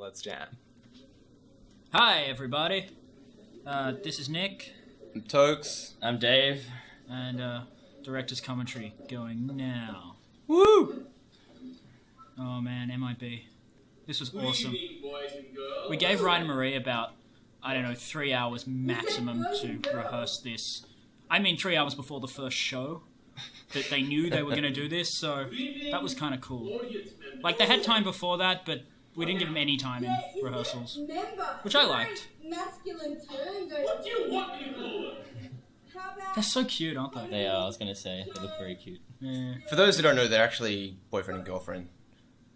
let's jam. Hi, everybody. This is Nick. I'm Tokes. I'm Dave. And director's commentary going now. Woo! Oh man, MIB. This was awesome. We gave Ryan and Marie about, 3 hours maximum to rehearse this. I mean 3 hours before the first show. That they knew they were going to do this, so that was kind of cool. Like, they had time before that, but we didn't give them any time in rehearsals. Which I liked. What do you want me for? They're so cute, aren't they? They are, I was going to say, they look very cute. Yeah. For those who don't know, they're actually boyfriend and girlfriend.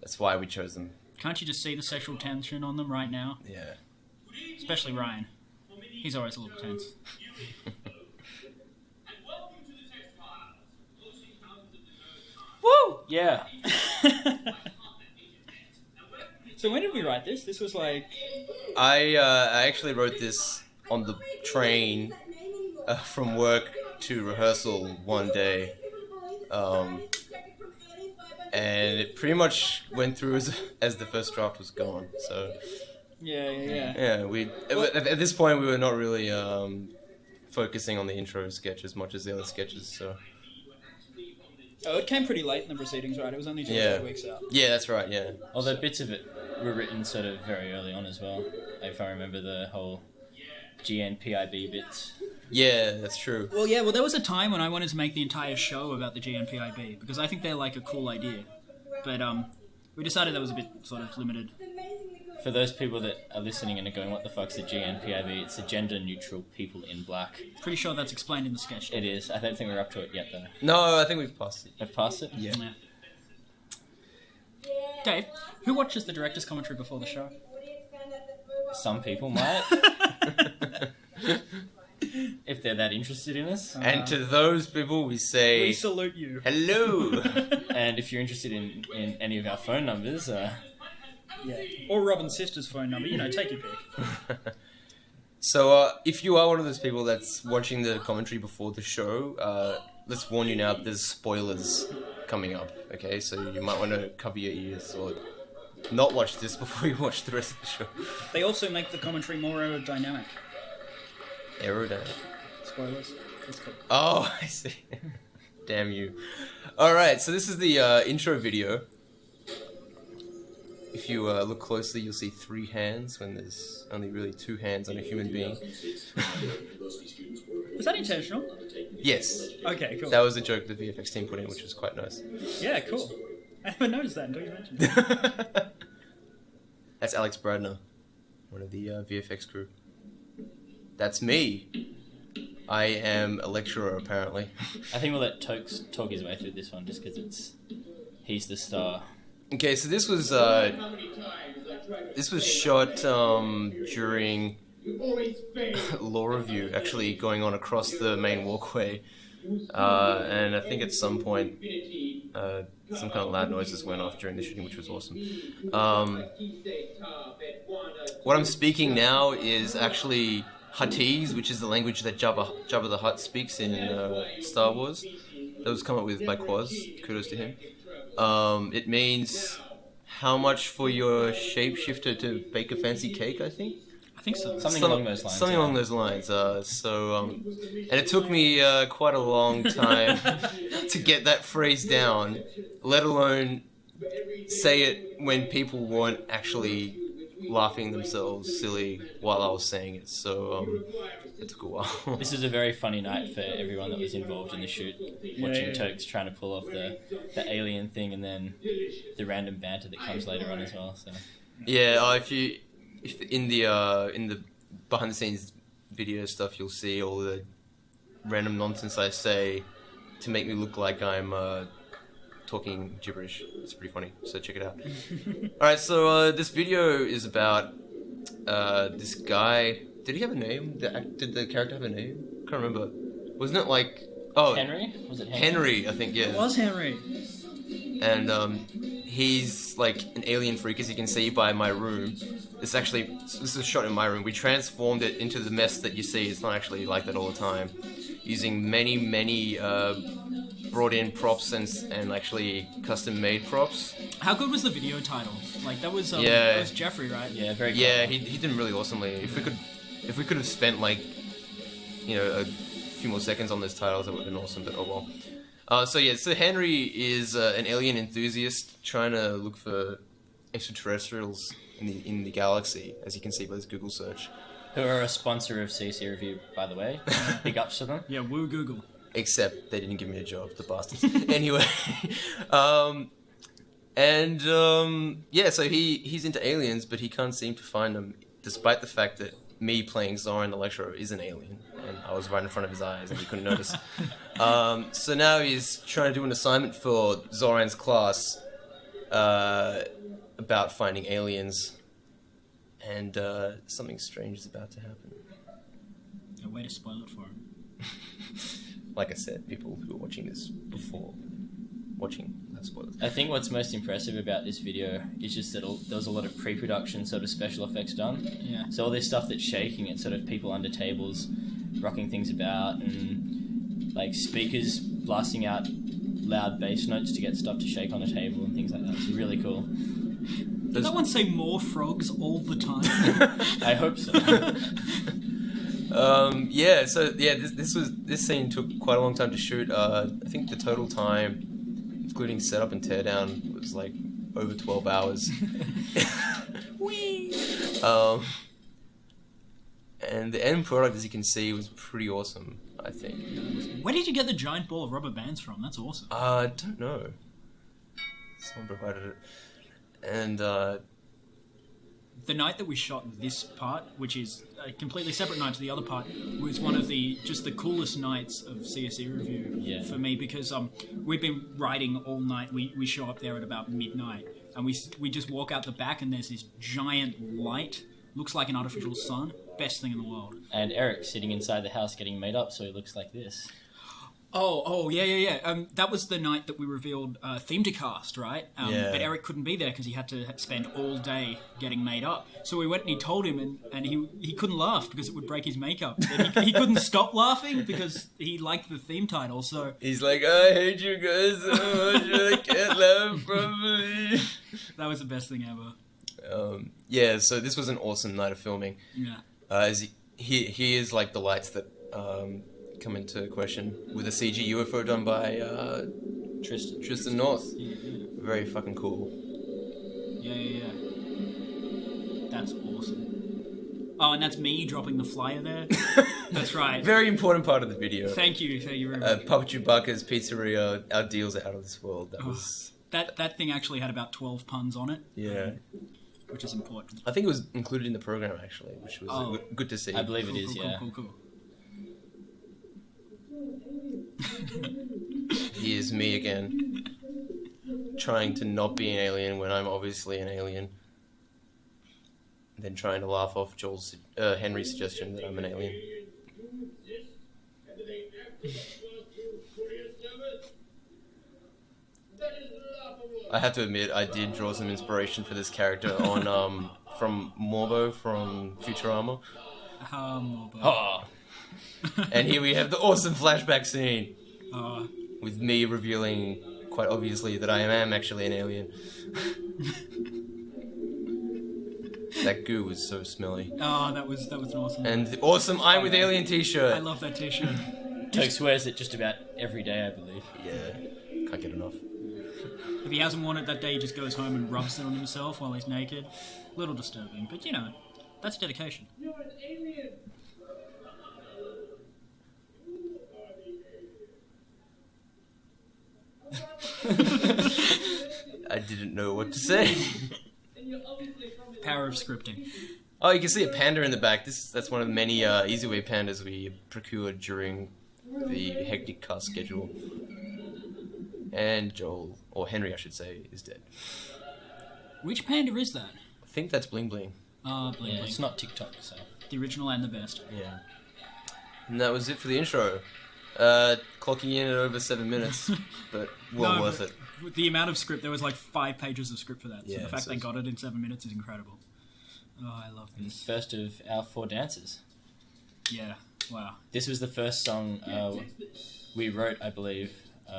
That's why we chose them. Can't you just see the sexual tension on them right now? Yeah. Especially Ryan. He's always a little tense. Woo! Yeah. So when did we write this? This was like... I actually wrote this on the train from work to rehearsal one day. And it pretty much went through as the first draft was gone. So Yeah. at this point we were not really focusing on the intro sketch as much as the other sketches. So Oh, it came pretty late in the proceedings, right? It was only 2 or 3 weeks out. yeah, that's right. Yeah. Although bits of it were written sort of very early on as well. If I remember the whole GNPIB bits. Yeah, that's true. Well, there was a time when I wanted to make the entire show about the GNPIB, because I think they're like a cool idea. But we decided that was a bit sort of limited. For those people that are listening and are going, what the fuck's a GNPIB? It's a gender-neutral people in black. Pretty sure that's explained in the sketch. It is. I don't think we're up to it yet, though. No, I think we've passed it. Have passed it? Yeah. Dave, who watches the director's commentary before the show? Some people might. If they're that interested in us. And to those people we say... We salute you. Hello! And if you're interested in any of our phone numbers... Yeah. Or Robin's sister's phone number. Take your pick. So, if you are one of those people that's watching the commentary before the show, let's warn you now that there's spoilers coming up, okay? So you might want to cover your ears or not watch this before you watch the rest of the show. They also make the commentary more aerodynamic. Aerodynamic? Spoilers. That's cool. Oh, I see. Damn you. Alright, so this is the intro video. If you look closely, you'll see 3 hands when there's only really 2 hands on a human being. Was that intentional? Yes. Okay, cool. That was a joke the VFX team put in, which was quite nice. Yeah, cool. I never noticed that until you mentioned it. That's Alex Bradner, one of the VFX crew. That's me. I am a lecturer, apparently. I think we'll let Tokes talk his way through this one, just because he's the star. Okay, so this was shot during law review, actually going on across the main walkway, and I think at some point some kind of loud noises went off during the shooting, which was awesome. What I'm speaking now is actually Huttese, which is the language that Jabba the Hutt speaks in Star Wars. That was come up with by Quaz. Kudos to him. It means how much for your shapeshifter to bake a fancy cake, I think? I think so. Something along those lines. Something along those lines. And it took me quite a long time to get that phrase down, let alone say it when people weren't actually laughing themselves silly while I was saying it. So it took a while. This is a very funny night for everyone that was involved in the shoot, watching Tokes trying to pull off the alien thing and then the random banter that comes later on as well. So yeah, if in the behind the scenes video stuff, you'll see all the random nonsense I say to make me look like I'm talking gibberish. It's pretty funny, so check it out. Alright, so this video is about this guy. Did he have a name? Did the character have a name? I can't remember. Wasn't it like... Oh, Henry? Was it Henry, I think, yeah. It was Henry. And he's like an alien freak, as you can see by my room. This is a shot in my room. We transformed it into the mess that you see. It's not actually like that all the time. Using many brought in props and actually custom made props. How good was the video title? Like that was Yeah. that was Jeffrey, right? Yeah, very Yeah, clever. he did really awesomely. If we could have spent like, a few more seconds on those titles, that would have been awesome. But oh well. So Henry is an alien enthusiast trying to look for extraterrestrials in the galaxy, as you can see by this Google search. Who are a sponsor of CSE Revue, by the way. Big ups to them. Yeah, woo Google. Except they didn't give me a job, the bastards. Anyway, so he's into aliens, but he can't seem to find them, despite the fact that me playing Zoran the Lecturer is an alien, and I was right in front of his eyes, and he couldn't notice. So now he's trying to do an assignment for Zoran's class about finding aliens, and something strange is about to happen. A way to spoil it for him. Like I said, people who are watching this before watching have spoilers. I think what's most impressive about this video is just that there was a lot of pre-production sort of special effects done. Yeah. So all this stuff that's shaking, it's sort of people under tables rocking things about and like speakers blasting out loud bass notes to get stuff to shake on a table and things like that. It's really cool. Did that one say more frogs all the time? I hope so. This scene took quite a long time to shoot. I think the total time, including setup and teardown, was like over 12 hours. Whee! And the end product, as you can see, was pretty awesome, I think. Where did you get the giant ball of rubber bands from? That's awesome. I don't know. Someone provided it. And the night that we shot this part, which is a completely separate night to the other part, was one of the coolest nights of CSE Revue for me, because we've been writing all night. We show up there at about midnight, and we just walk out the back, and there's this giant light, looks like an artificial sun. Best thing in the world. And Eric sitting inside the house getting made up, so he looks like this. Oh, yeah. That was the night that we revealed Theme to Cast, right? Yeah. But Eric couldn't be there because he had to spend all day getting made up. So we went and he told him, and he couldn't laugh because it would break his makeup. But he couldn't stop laughing because he liked the theme title. So he's like, I hate you guys so much, I can't laugh properly. That was the best thing ever. So this was an awesome night of filming. Yeah. Here's like the lights that come into question with a CG UFO done by Tristan North. Yeah. Very fucking cool. Yeah. That's awesome. Oh, and that's me dropping the flyer there. That's right. Very important part of the video. Thank you very much. Papa Chewbacca's Pizzeria, our deals are out of this world. That thing actually had about 12 puns on it. Yeah. Which is important. I think it was included in the program, actually, which was good to see. I believe it is, yeah. Cool. Here's me again, trying to not be an alien when I'm obviously an alien. Then trying to laugh off Henry's suggestion that I'm an alien. I have to admit, I did draw some inspiration for this character on from Morbo from Futurama. Morbo. Oh. And here we have the awesome flashback scene Oh. with me revealing quite obviously that I am actually an alien. That goo was so smelly. Oh, that was an awesome. And the awesome I'm with Alien t-shirt. I love that t-shirt. Tokes wears it just about every day, I believe. Yeah, can't get enough. If he hasn't worn it that day, he just goes home and rubs it on himself while he's naked. A little disturbing, but you know, that's dedication. You're an alien. I didn't know what to say. Power of scripting. Oh, you can see a panda in the back. That's one of the many Easyway pandas we procured during the hectic cast schedule. And Joel, or Henry I should say, is dead. Which panda is that? I think that's Bling Bling. Bling Yeah, Bling. it's not TikTok, so. The original and the best. Yeah. And that was it for the intro. Clocking in at over 7 minutes, but well worth it. With the amount of script, there was like 5 pages of script for that. So Yeah, the fact so they it's- got it in 7 minutes is incredible. Oh, I love this. First of our 4 dances. Yeah, wow. This was the first song we wrote, I believe.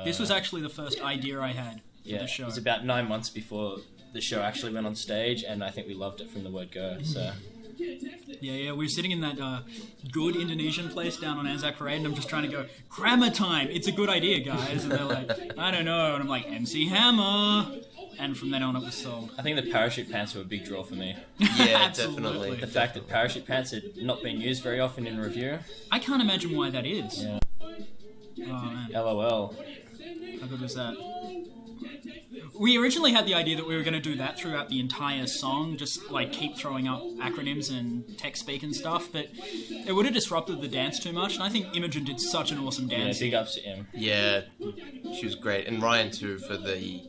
This was actually the first idea I had for the show. It was about 9 months before the show actually went on stage, and I think we loved it from the word go. So Yeah, we were sitting in that good Indonesian place down on Anzac Parade, and I'm just trying to go, grammar time, it's a good idea, guys. And they're like, I don't know. And I'm like, MC Hammer. And from then on, it was sold. I think the parachute pants were a big draw for me. Yeah, Absolutely. definitely. The fact that parachute pants had not been used very often in review. I can't imagine why that is. Yeah. Oh, man. LOL. How good was that? We originally had the idea that we were going to do that throughout the entire song, just like keep throwing up acronyms and text speak and stuff, but it would have disrupted the dance too much, and I think Imogen did such an awesome Yeah, dance. big ups to him. Yeah, she was great. And Ryan, too, for the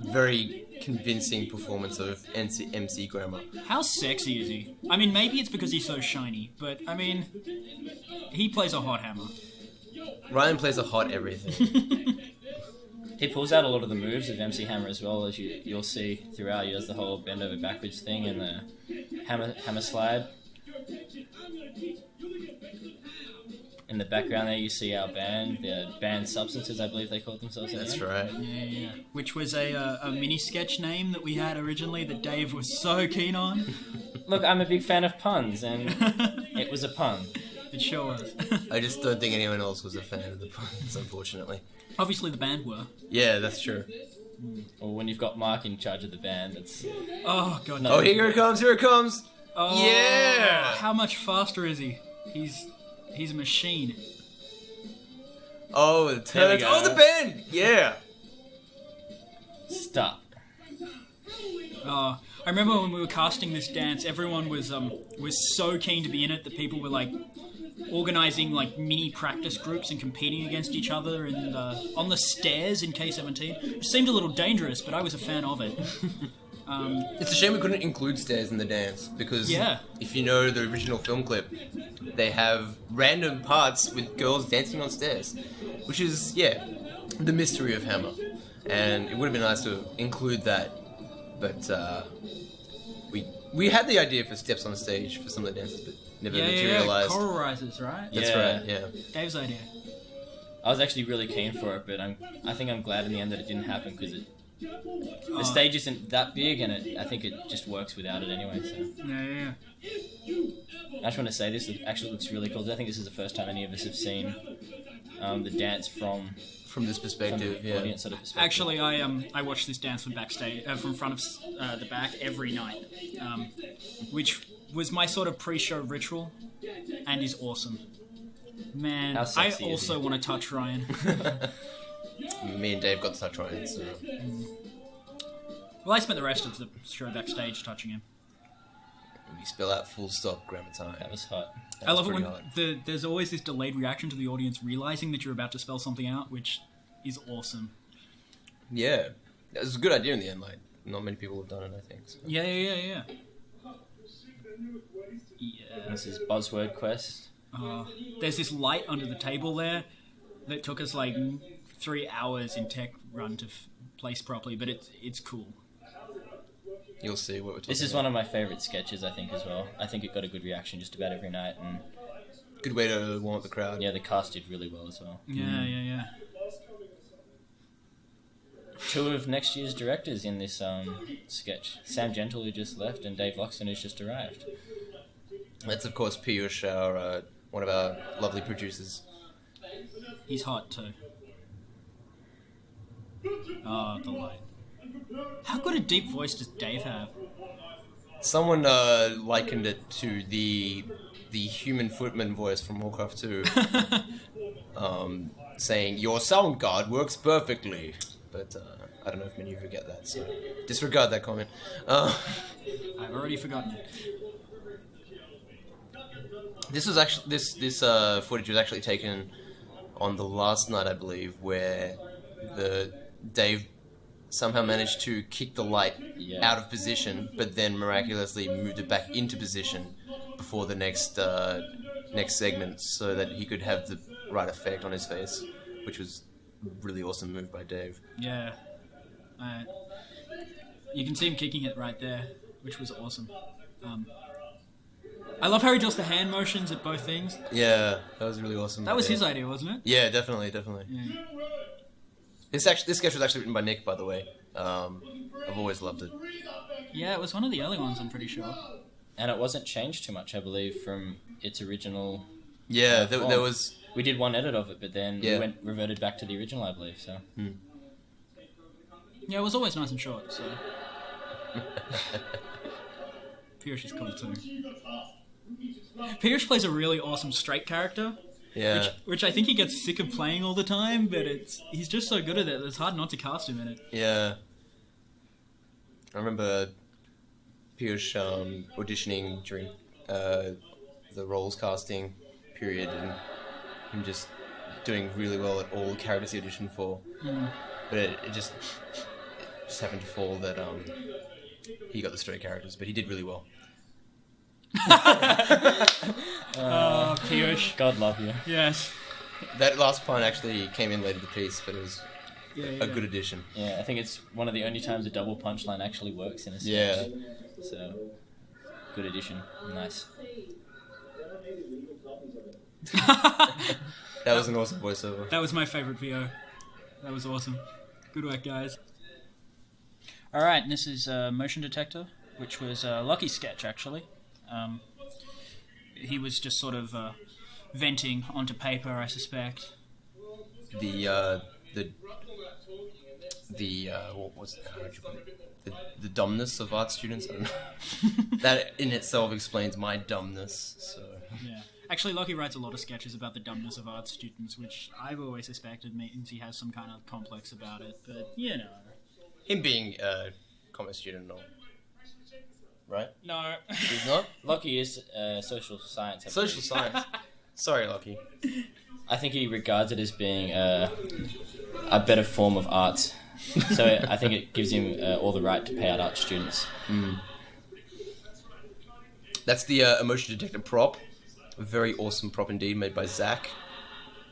very convincing performance of MC Grammar. How sexy is he? I mean, maybe it's because he's so shiny, but I mean, he plays a hot hammer. Ryan plays a hot everything. He pulls out a lot of the moves of MC Hammer as well, as you'll see throughout. He does the whole bend over backwards thing and the hammer slide. In the background there you see our band, the band Substances, I believe they called themselves. That's right. Yeah. Which was a mini sketch name that we had originally that Dave was so keen on. Look, I'm a big fan of puns, and it was a pun. It sure was. I just don't think anyone else was a fan of the puns, unfortunately. Obviously the band were. Yeah, that's true. Or when you've got Mark in charge of the band, that's... Oh, God. Oh, here it comes, here it comes! Oh, Yeah! How much faster is he? He's a machine. Oh, the There we turns. go. Oh, the bend! Yeah! Stop. I remember when we were casting this dance, everyone was so keen to be in it that people were like organizing like mini practice groups and competing against each other and on the stairs in K17. It seemed a little dangerous, but I was a fan of it. It's a shame we couldn't include stairs in the dance, because Yeah. if you know the original film clip, they have random parts with girls dancing on stairs, which is, yeah, the mystery of Hammer. And it would have been nice to include that, but we had the idea for steps on stage for some of the dances, but never materialized. Choral rises, right? That's Yeah. right, yeah. Dave's idea. I was actually really keen for it, but I think I'm glad in the end that it didn't happen, because the stage isn't that big, and I think it just works without it anyway. So Yeah. I just want to say this actually looks really cool. I think this is the first time any of us have seen the dance from From this perspective, the yeah. audience sort of perspective. Actually, I watch this dance from backstage, from front of the back every night, which was my sort of pre-show ritual, and is awesome. Man, How I sexy is also he? want to touch Ryan. Me and Dave got to touch Ryan, so... Well, I spent the rest of the show backstage touching him. We spell out full stop grammar time. That was hot. That I was love it when pretty hard. there's always this delayed reaction to the audience realizing that you're about to spell something out, which is awesome. Yeah. It was a good idea in the end, like, not many people have done it, I think. So. Yeah. Yeah. This is Buzzword Quest. There's this light under the table there that took us like 3 hours in tech run to place properly, but it's cool. You'll see what we're talking This is about. one of my favourite sketches, I think, as well. I think it got a good reaction just about every night, and Good way to warm up the crowd. yeah, the cast did really well as well. Yeah. Two of next year's directors in this sketch. Sam Gentle, who just left, and Dave Loxton, who's just arrived. That's, of course, Piyush, our, one of our lovely producers. He's hot too. Oh, the light. How good a deep voice does Dave have? Someone likened it to the human footman voice from Warcraft 2, saying, "Your sound card works perfectly." But I don't know if many of you get that, so disregard that comment. I've already forgotten it. This was actually this footage was actually taken on the last night, I believe, where Dave somehow managed to kick the light out of position, but then miraculously moved it back into position before the next segment, so that he could have the right effect on his face, which was a really awesome move by Dave. Yeah. You can see him kicking it right there, which was awesome. I love how he does the hand motions at both things. Yeah, that was really awesome. That was Yeah. his idea, wasn't it? Yeah, definitely. Yeah. This sketch was actually written by Nick, by the way. I've always loved it. Yeah, it was one of the early ones, I'm pretty sure. And it wasn't changed too much, I believe, from its original. Yeah, form. there was. We did one edit of it, but then we reverted back to the original, I believe. So. Yeah, it was always nice and short. So. Piyush is cool too. Piyush plays a really awesome straight character. Yeah. Which I think he gets sick of playing all the time, but he's just so good at it. It's hard not to cast him in it. Yeah. I remember Piyush auditioning during the roles casting period, and him just doing really well at all the characters he auditioned for. But it just happened to fall that he got the straight characters, but he did really well. Oh, Piyush. God love you. Yes. That last pun actually came in late in the piece, but it was Yeah. a good addition. Yeah, I think it's one of the only times a double punchline actually works in a sketch. Yeah. So, good addition. Nice. That was an awesome voiceover. That was my favourite VO. That was awesome. Good work, guys. Alright, this is Motion Detector, which was Lucky's sketch, actually. He was just sort of venting onto paper, I suspect. The what was how'd you put it? The dumbness of art students. I don't know. That in itself explains my dumbness. So Yeah. Actually, Lucky writes a lot of sketches about the dumbness of art students, which I've always suspected means he has some kind of complex about it, but, you know. him being a commerce student and all, right? No. He's not Lockie is social science. I believe. social science. Sorry, Lucky. I think he regards it as being a better form of art. So I think it gives him all the right to pay out art students. That's the emotion detector prop. A very awesome prop indeed, made by Zach.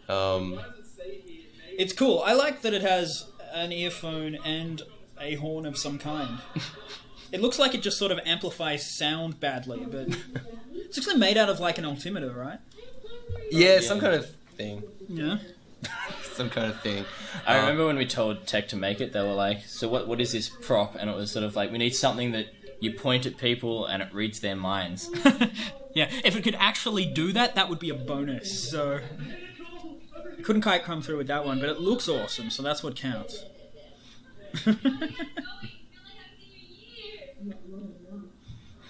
It's cool. I like that it has an earphone and a horn of some kind. It looks like it just sort of amplifies sound badly, but it's actually made out of like an altimeter, right? Yeah, some kind of thing. Yeah. Some kind of thing. I remember when we told Tech to make it, they were like, so what is this prop? And it was sort of like, we need something that you point at people and it reads their minds. Yeah, if it could actually do that, that would be a bonus. So, I couldn't quite come through with that one, but it looks awesome, so that's what counts.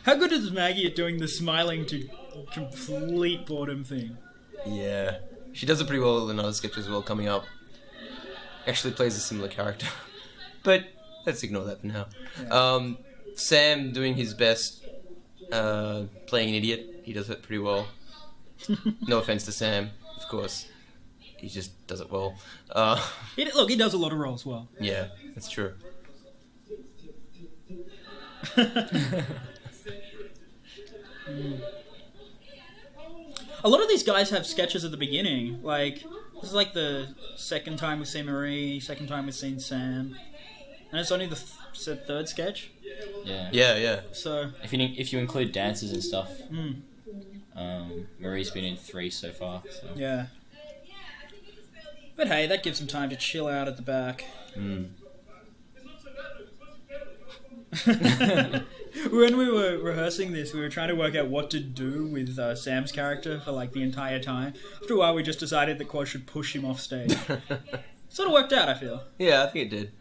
How good is Maggie at doing the smiling to complete boredom thing? Yeah. She does it pretty well in another sketch as well coming up. Actually plays a similar character. But let's ignore that for now. Yeah. Sam doing his best playing an idiot. He does it pretty well. No offense to Sam, of course. He just does it well. Look, he does a lot of roles well. Yeah, that's true. A lot of these guys have sketches at the beginning. Like, this is like the second time we've seen Marie, second time we've seen Sam. And it's only the third sketch. Yeah. Yeah. So, If you include dances and stuff, Marie's been in 3 so far. So. yeah. But hey, that gives him time to chill out at the back. When we were rehearsing this, we were trying to work out what to do with Sam's character for like the entire time. After a while, we just decided that Quad should push him off stage. Sort of worked out, I feel. Yeah, I think it did.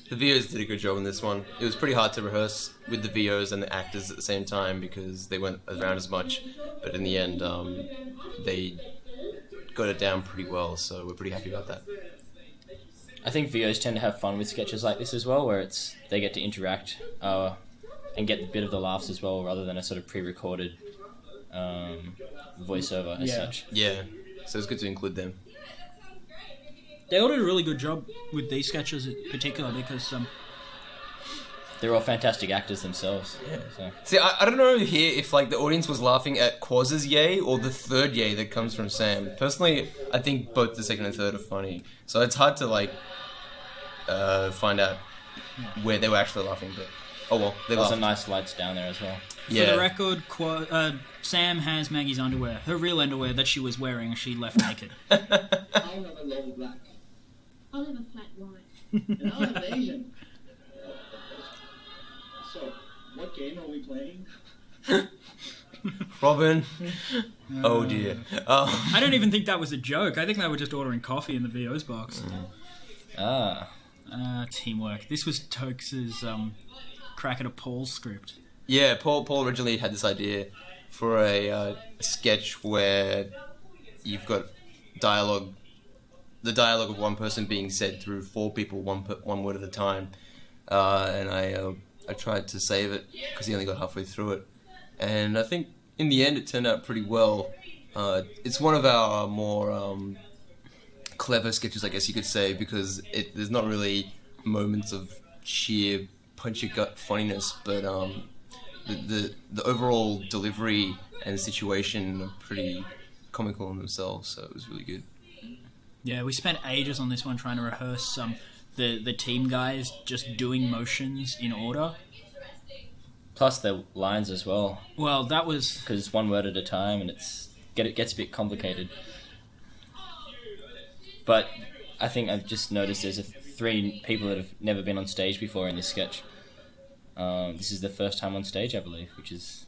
The VOs did a good job in this one. It was pretty hard to rehearse with the VOs and the actors at the same time because they weren't around as much. But in the end, they got it down pretty well, so we're pretty happy about that. I think VOs tend to have fun with sketches like this as well, where they get to interact and get a bit of the laughs as well, rather than a sort of pre-recorded voiceover as such. Yeah, so it's good to include them. They all did a really good job with these sketches in particular because They're all fantastic actors themselves. Yeah. So. See, I don't know here if like the audience was laughing at Quaz's yay or the third yay that comes from Sam. Personally, I think both the second and third are funny, so it's hard to like find out where they were actually laughing. But oh well, they There's laughed. some nice lights down there as well. For the record, Sam has Maggie's underwear. Her real underwear that she was wearing, she left naked. I'll have a long black. I'll have a flat white. And I'll have Asian. So, what game are we playing? Robin. Oh dear. Oh. I don't even think that was a joke. I think they were just ordering coffee in the VO's box. Teamwork. This was Tokes' crack at a Paul script. Yeah, Paul originally had this idea for a sketch where you've got dialogue, the dialogue of one person being said through four people, one word at a time, and I tried to save it because he only got halfway through it, and I think in the end it turned out pretty well. It's one of our more clever sketches, I guess you could say, because there's not really moments of sheer punch your gut funniness, but the overall delivery and situation are pretty comical in themselves, so it was really good. Yeah, we spent ages on this one trying to rehearse the team guys just doing motions in order. Plus the lines as well. Well, that was... Because it's one word at a time and it gets a bit complicated. But I think I've just noticed there's three people that have never been on stage before in this sketch. This is the first time on stage, I believe, which is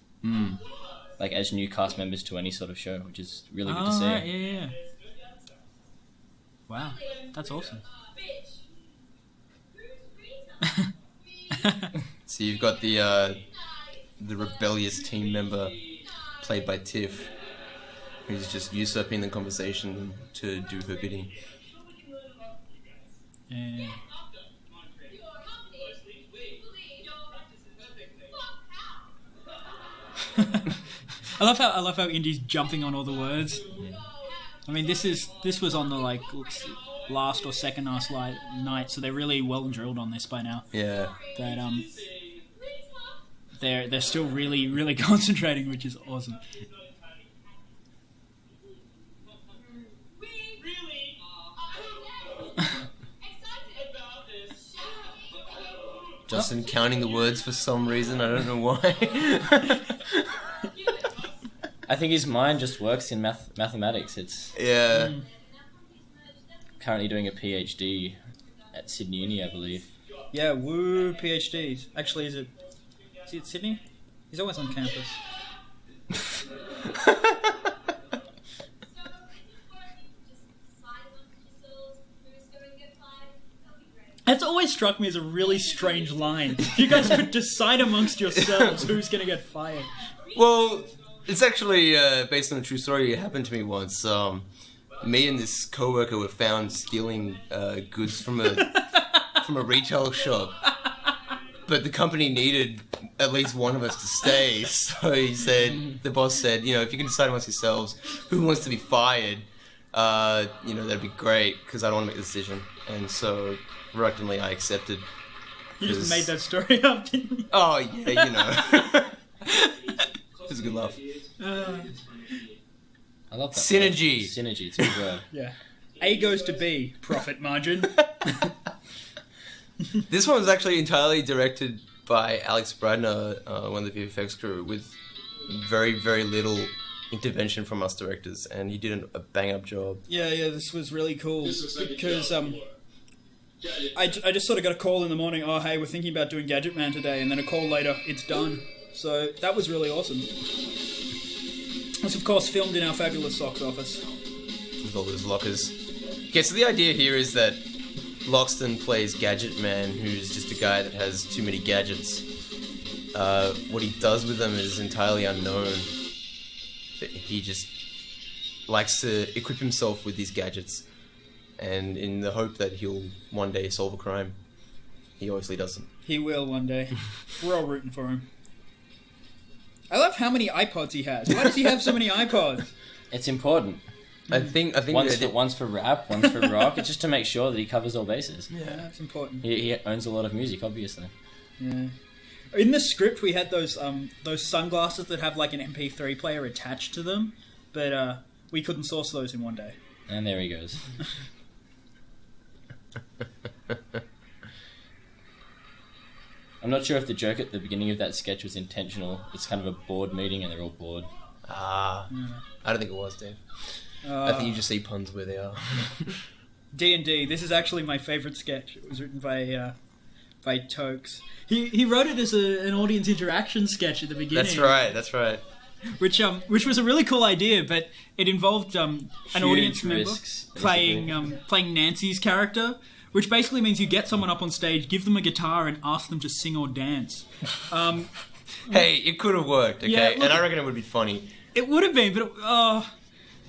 like as new cast members to any sort of show, which is really good to see. Right, yeah. Wow, that's awesome. So you've got the rebellious team member played by Tiff, who's just usurping the conversation to do her bidding. Yeah. I love how Indy's jumping on all the words. I mean, this was on the last or second last night, so they're really well drilled on this by now. Yeah. That they're still really, really concentrating, which is awesome. Justin counting the words for some reason, I don't know why. I think his mind just works in mathematics. It's Yeah. currently doing a PhD at Sydney Uni, I believe. Yeah, woo, PhDs. Actually, is it Sydney? He's always on campus. That's always struck me as a really strange line. You guys could decide amongst yourselves who's going to get fired. Well, it's actually based on a true story. It happened to me once. Me and this coworker were found stealing goods from a retail shop, but the company needed at least one of us to stay. So the boss said, if you can decide amongst yourselves who wants to be fired, that'd be great because I don't want to make the decision. And so reluctantly, I accepted. You just made that story up, didn't you? Oh yeah, it was a good laugh. I love that Synergy. word. Synergy, it's a good word. Yeah. A goes to B. Profit margin. This one was actually entirely directed by Alex Bradner, one of the VFX crew, with very, very little intervention from us directors, and he did a bang-up job. Yeah, this was really cool because I just sort of got a call in the morning. Oh, hey, we're thinking about doing Gadget Man today, and then a call later, it's done. So that was really awesome. It was, of course, filmed in our fabulous socks office with all those lockers. Okay, so the idea here is that Loxton plays Gadget Man, who's just a guy that has too many gadgets. What he does with them is entirely unknown. But he just likes to equip himself with these gadgets, and in the hope that he'll one day solve a crime. He obviously doesn't. He will one day. We're all rooting for him. I love how many iPods he has. Why does he have so many iPods? It's important. I think One's for rap, one's for rock. It's just to make sure that he covers all bases. Yeah, that's important. He owns a lot of music, obviously. Yeah. In the script, we had those sunglasses that have like an MP3 player attached to them, but we couldn't source those in one day. And there he goes. I'm not sure if the joke at the beginning of that sketch was intentional. It's kind of a board meeting and they're all bored. I don't think it was, Dave. I think you just see puns where they are. D&D. This is actually my favourite sketch. It was written by Tokes. He wrote it as an audience interaction sketch at the beginning. That's right. Which was a really cool idea, but it involved an audience member playing Nancy's character, which basically means you get someone up on stage, give them a guitar, and ask them to sing or dance. Hey, it could have worked, okay? Yeah, look, and I reckon it would be funny. It would have been, but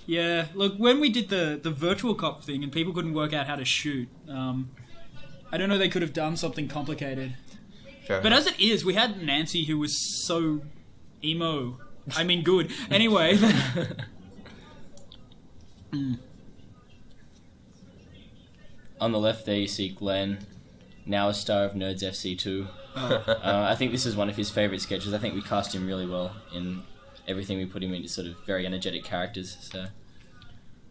yeah. Look, when we did the virtual cop thing and people couldn't work out how to shoot, I don't know, they could have done something complicated. Fair But enough. as it is, we had Nancy who was so emo. I mean, good. Anyway. On the left there you see Glenn, now a star of Nerds FC 2. I think this is one of his favourite sketches. I think we cast him really well in everything we put him into, sort of very energetic characters. So,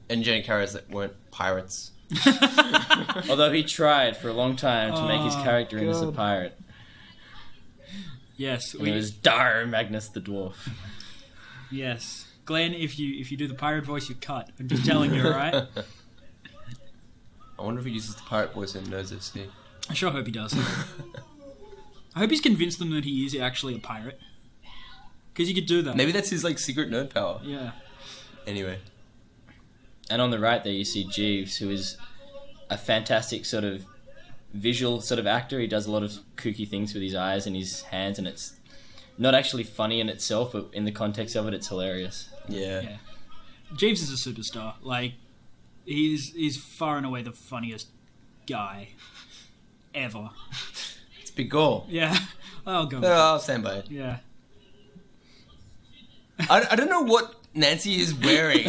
Energetic characters that weren't pirates. although he tried for a long time to make his character in as a pirate. Yes. And it was Dar Magnus the Dwarf. Yes. Glenn, if you do the pirate voice, you cut. I'm just telling you, alright? I wonder if he uses the pirate voice in Nerds FC. I sure hope he does. I hope he's convinced them that he is actually a pirate. Because he could do that. Maybe that's his like secret nerd power. Yeah. Anyway. And on the right there you see Jeeves, who is a fantastic sort of visual sort of actor. He does a lot of kooky things with his eyes and his hands, and it's not actually funny in itself, but in the context of it, it's hilarious. Yeah. Jeeves is a superstar. Like, he's far and away the funniest guy ever. It's a big goal. Yeah. I'll go. No, I'll stand by it. Yeah. I don't know what Nancy is wearing.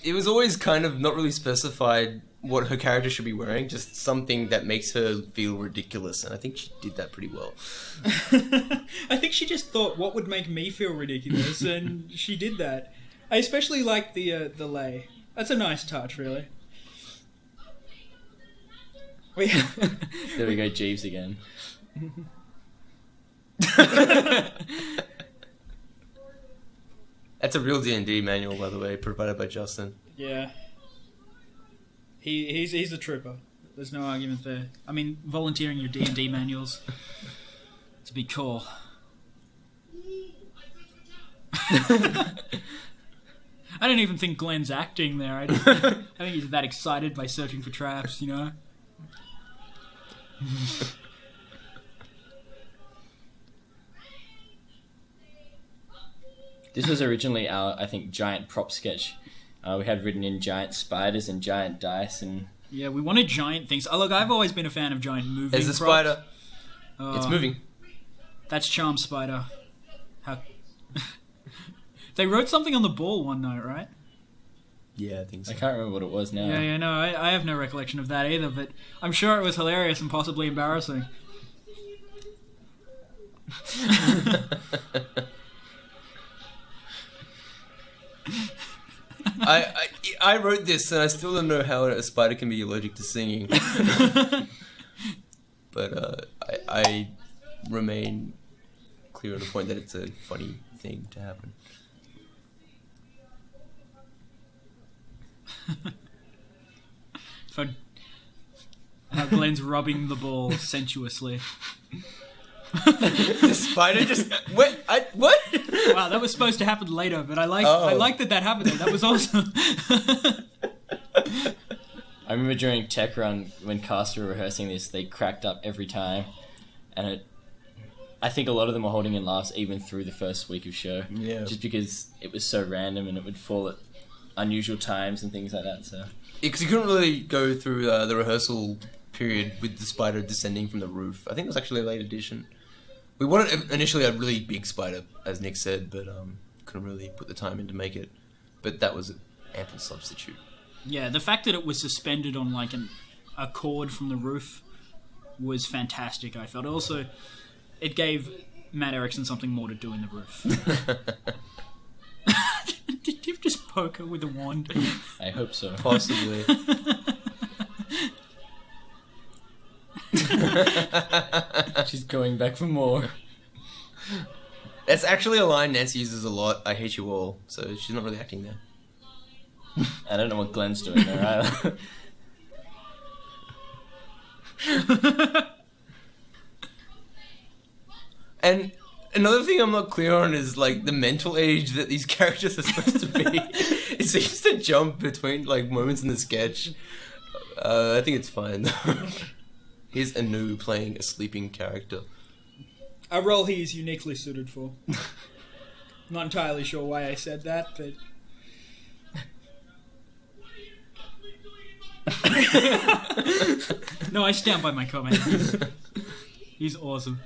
It was always kind of not really specified what her character should be wearing, just something that makes her feel ridiculous, and I think she did that pretty well. I think she just thought, what would make me feel ridiculous, and she did that. I especially like the lay. That's a nice touch, really. There we go, Jeeves again. That's a real D&D manual, by the way, provided by Justin. Yeah. He's a trooper. There's no argument there. I mean, volunteering your D&D manuals. It's a big call. I don't even think Glenn's acting there. I think he's that excited by searching for traps, you know? This was originally our, I think, giant prop sketch. We had written in giant spiders and giant dice and... Yeah, we wanted giant things. Oh, look, I've always been a fan of giant moving There's a props. spider. It's moving. That's Charm Spider. How... They wrote something on the ball one night, right? Yeah, I think so. I can't remember what it was now. Yeah, no, I have no recollection of that either, but I'm sure it was hilarious and possibly embarrassing. I wrote this and I still don't know how a spider can be allergic to singing. But I remain clear on the point that it's a funny thing to happen. So, how Glenn's rubbing the ball sensuously. The spider just... What? What? Wow, that was supposed to happen later, but I like that happened there. That was awesome. I remember during Tech Run, when cast were rehearsing this, they cracked up every time. And I think a lot of them were holding in laughs even through the first week of show. Yeah. Just because it was so random and it would fall at unusual times and things like that, so... Because you couldn't really go through the rehearsal period with the spider descending from the roof. I think it was actually a late edition. We wanted initially a really big spider, as Nick said, but couldn't really put the time in to make it. But that was an ample substitute. Yeah, the fact that it was suspended on like a cord from the roof was fantastic, I felt. Also, it gave Matt Erickson something more to do in the roof. Did you just poke her with a wand? I hope so. Possibly. She's going back for more. That's actually a line Nancy uses a lot. I hate you all. So she's not really acting there. I don't know what Glenn's doing there either. And another thing I'm not clear on is like the mental age that these characters are supposed to be. It seems to jump between like moments in the sketch. I think it's fine though. Here's Anu playing a sleeping character. A role he is uniquely suited for. Not entirely sure why I said that, but... No, I stand by my comment. He's awesome.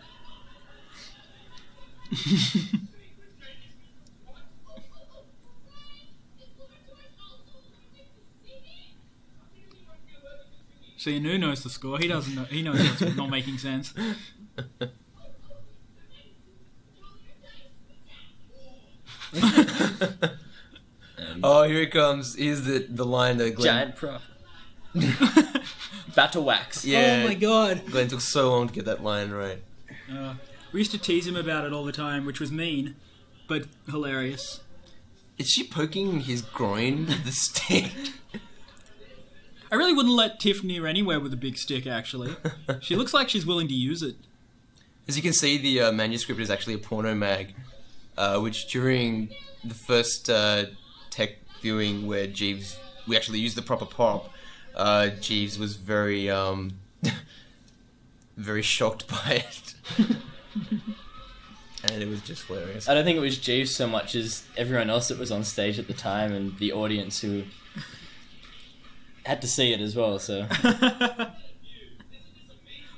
See, Anu knows the score. He doesn't know. He knows what's not making sense. Oh, here it comes. Here's the line that Glenn... Giant prop. Battle wax. Yeah. Oh my god. Glenn took so long to get that line right. We used to tease him about it all the time, which was mean, but hilarious. Is she poking his groin with the stick? I really wouldn't let Tiff near anywhere with a big stick, actually. She looks like she's willing to use it. As you can see, the manuscript is actually a porno mag, which during the first tech viewing where Jeeves... We actually used the proper prop. Jeeves was very, very shocked by it. And it was just hilarious. I don't think it was Jeeves so much as everyone else that was on stage at the time and the audience who had to see it as well, so...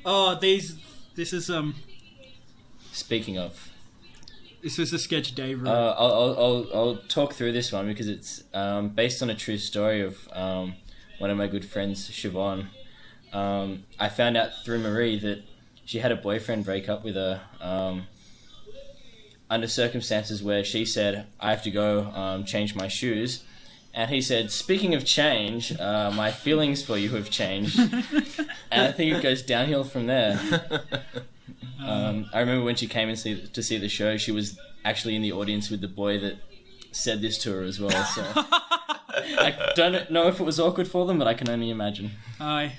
Oh, this is Speaking of... This is a sketch Dave wrote. I'll talk through this one because it's based on a true story of one of my good friends, Siobhan. I found out through Marie that she had a boyfriend break up with her under circumstances where she said, I have to go change my shoes. And he said, speaking of change, my feelings for you have changed. And I think it goes downhill from there. I remember when she came in to see the show, she was actually in the audience with the boy that said this to her as well. So I don't know if it was awkward for them, but I can only imagine. I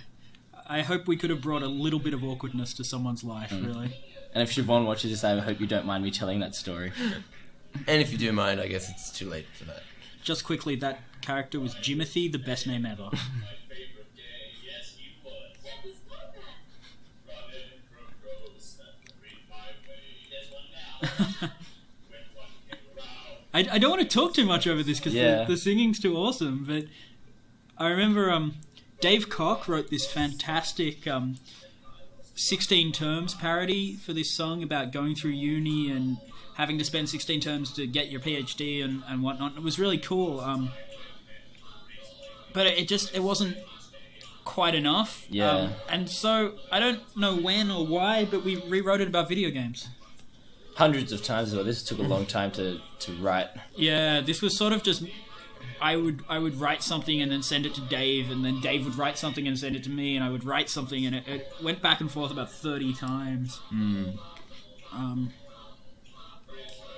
hope we could have brought a little bit of awkwardness to someone's life, really. And if Siobhan watches this, I hope you don't mind me telling that story. And if you do mind, I guess it's too late for that. Just quickly, that character was Jimothy, the best name ever. I don't want to talk too much over this because the singing's too awesome, but I remember Dave Koch wrote this fantastic 16 terms parody for this song about going through uni and having to spend 16 terms to get your PhD and whatnot. It was really cool, but it wasn't quite enough. Yeah. And so I don't know when or why, but we rewrote it about video games. Hundreds of times as well. This took a long time to write. Yeah, this was sort of just... I would write something and then send it to Dave, and then Dave would write something and send it to me, and I would write something, and it went back and forth about 30 times.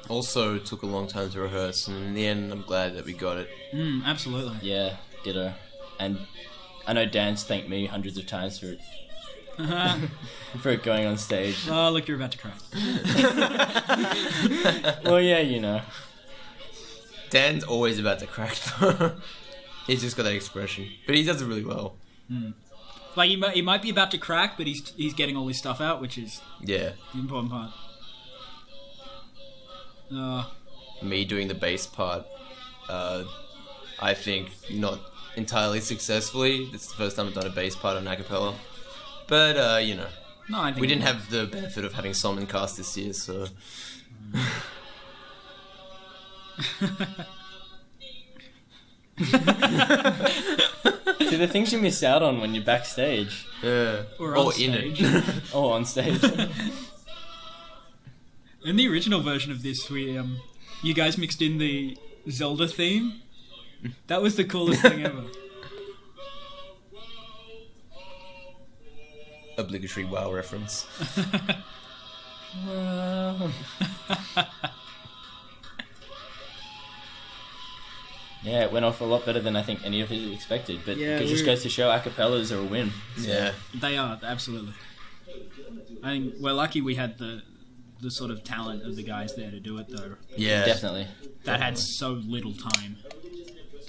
Also took a long time to rehearse, and in the end, I'm glad that we got it. Absolutely. Yeah, ditto. And I know Dan's thanked me hundreds of times for it. For it going on stage. Oh, look, you're about to cry. Well, yeah, you know. Dan's always about to crack, though. He's just got that expression. But he does it really well. Like, he might be about to crack, but he's getting all his stuff out, which is Yeah. the important part. Me doing the bass part, I think not entirely successfully. It's the first time I've done a bass part on acapella. But, you know, No, I think we didn't have the benefit of having Solomon cast this year, so... See, the things you miss out on when you're backstage. Yeah. Or on in stage. it. Or on stage. In the original version of this, you guys mixed in the Zelda theme. That was the coolest thing ever. obligatory WoW reference. Yeah, it went off a lot better than I think any of us expected. But Yeah, it just goes to show acapellas are a win. So. Yeah. They are, absolutely. I think we're lucky we had the sort of talent of the guys there to do it, though. Yeah. Definitely. That had so little time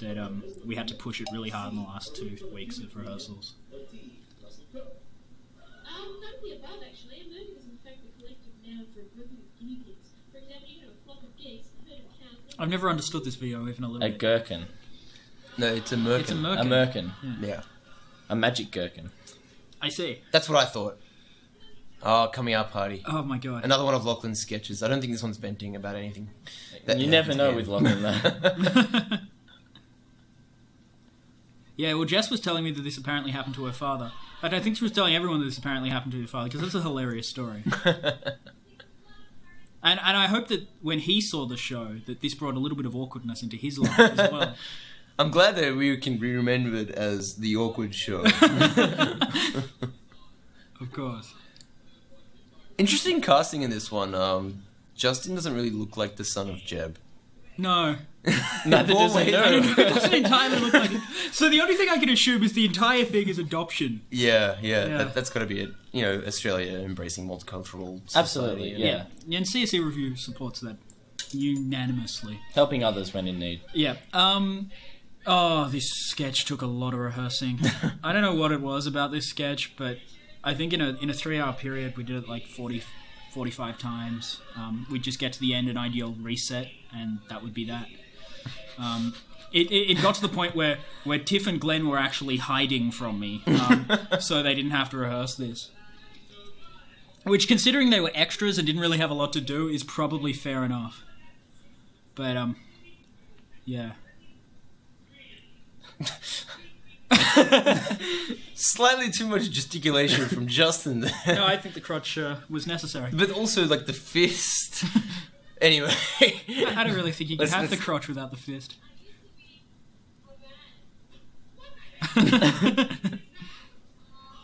that we had to push it really hard in the last 2 weeks of rehearsals. None of the above, actually. I'm noting this in fact the collective now for grouping of guinea pigs. For example, you can have a flock of geese, a herd of cows. I've never understood this video even a little A bit. gherkin. No, it's a merkin. It's a merkin. A merkin. Yeah. A magic gherkin. I see. That's what I thought. Oh, coming out party. Oh my god. Another one of Lachlan's sketches. I don't think this one's venting about anything. You never know with Lachlan, though. Yeah, well, Jess was telling me that this apparently happened to her father. But I think she was telling everyone that this apparently happened to her father, because it's a hilarious story. And I hope that when he saw the show, that this brought a little bit of awkwardness into his life as well. I'm glad that we can be remembered as the awkward show. Of course. Interesting casting in this one. Justin doesn't really look like the son of Jeb. No. Neither does he. It doesn't entirely look like it. So the only thing I can assume is the entire thing is adoption. Yeah. Yeah. That's got to be it. You know, Australia embracing multicultural society. Absolutely, yeah. And CSE Revue supports that unanimously. Helping others when in need. Yeah. Oh, this sketch took a lot of rehearsing. I don't know what it was about this sketch, but I think in a 3-hour period we did it like 45 times. We'd just get to the end and ideal reset, and that would be that. It got to the point where Tiff and Glenn were actually hiding from me, so they didn't have to rehearse this. Which, considering they were extras and didn't really have a lot to do, is probably fair enough. But, yeah. Slightly too much gesticulation from Justin there. No, I think the crotch was necessary. But also, like, the fist. Anyway. I don't really think you can Let's- have the let's- crotch without the fist.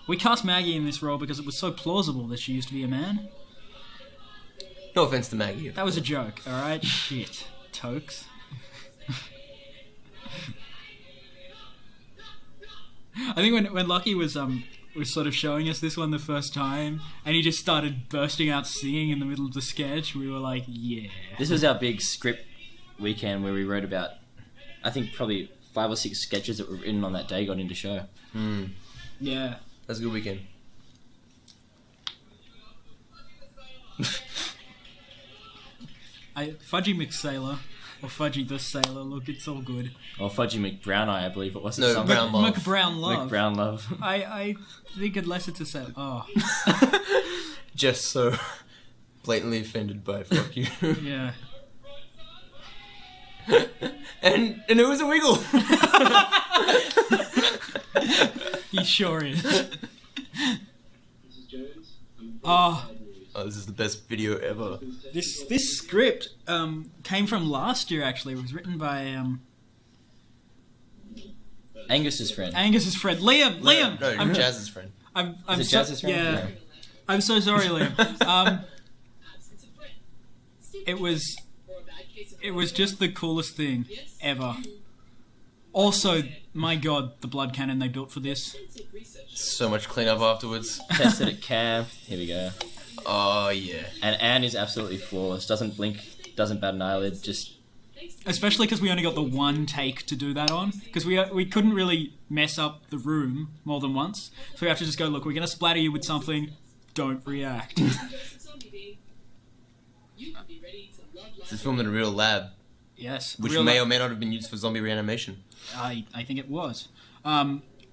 We cast Maggie in this role because it was so plausible that she used to be a man. No offense to Maggie. That was a joke, alright? Shit. Tokes. I think when Lucky was sort of showing us this one the first time, and he just started bursting out singing in the middle of the sketch, we were like, yeah. This was our big script weekend where we wrote about, I think, probably 5 or 6 sketches that were written on that day got into show. Yeah. That's a good weekend. Fudgy McSailor, or Fudgy the Sailor, look, it's all good. Or Fudgy McBrown Eye, I believe it was. No, Brown Love. McBrown Love. McBrown Love. I think unless it's a sailor. Oh, Just so blatantly offended by fuck you. yeah. and it was a wiggle. He sure is. Mrs. Jones, Oh, Oh, this is the best video ever. this script came from last year, actually. It was written by Angus's friend. Angus's friend. Liam! Liam! No, I'm, Jazz's friend. I'm Is it so, Jazz's friend? Yeah. I'm so sorry, Liam. It was just the coolest thing ever. Also, my god, the blood cannon they built for this. So much cleanup afterwards. Tested at camp. Here we go. Oh, yeah. And Anne is absolutely flawless. Doesn't blink, doesn't bat an eyelid, just... Especially because we only got the one take to do that on. Because we couldn't really mess up the room more than once. So we have to just go, look, we're going to splatter you with something. Don't react. This is filmed in a real lab, Yes. which real may li- or may not have been used for zombie reanimation. I think it was.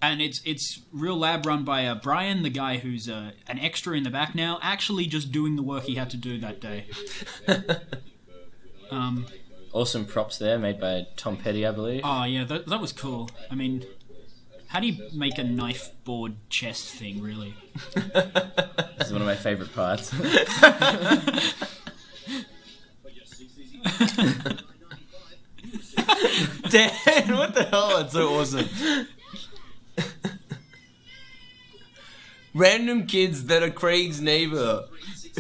And it's real lab run by Brian, the guy who's an extra in the back now, actually just doing the work he had to do that day. Awesome props there, made by Tom Petty, I believe. Oh, yeah, that was cool. I mean, how do you make a knife board chest thing, really? This is one of my favourite parts. Dan, what the hell? That's so awesome. random kids that are Craig's neighbor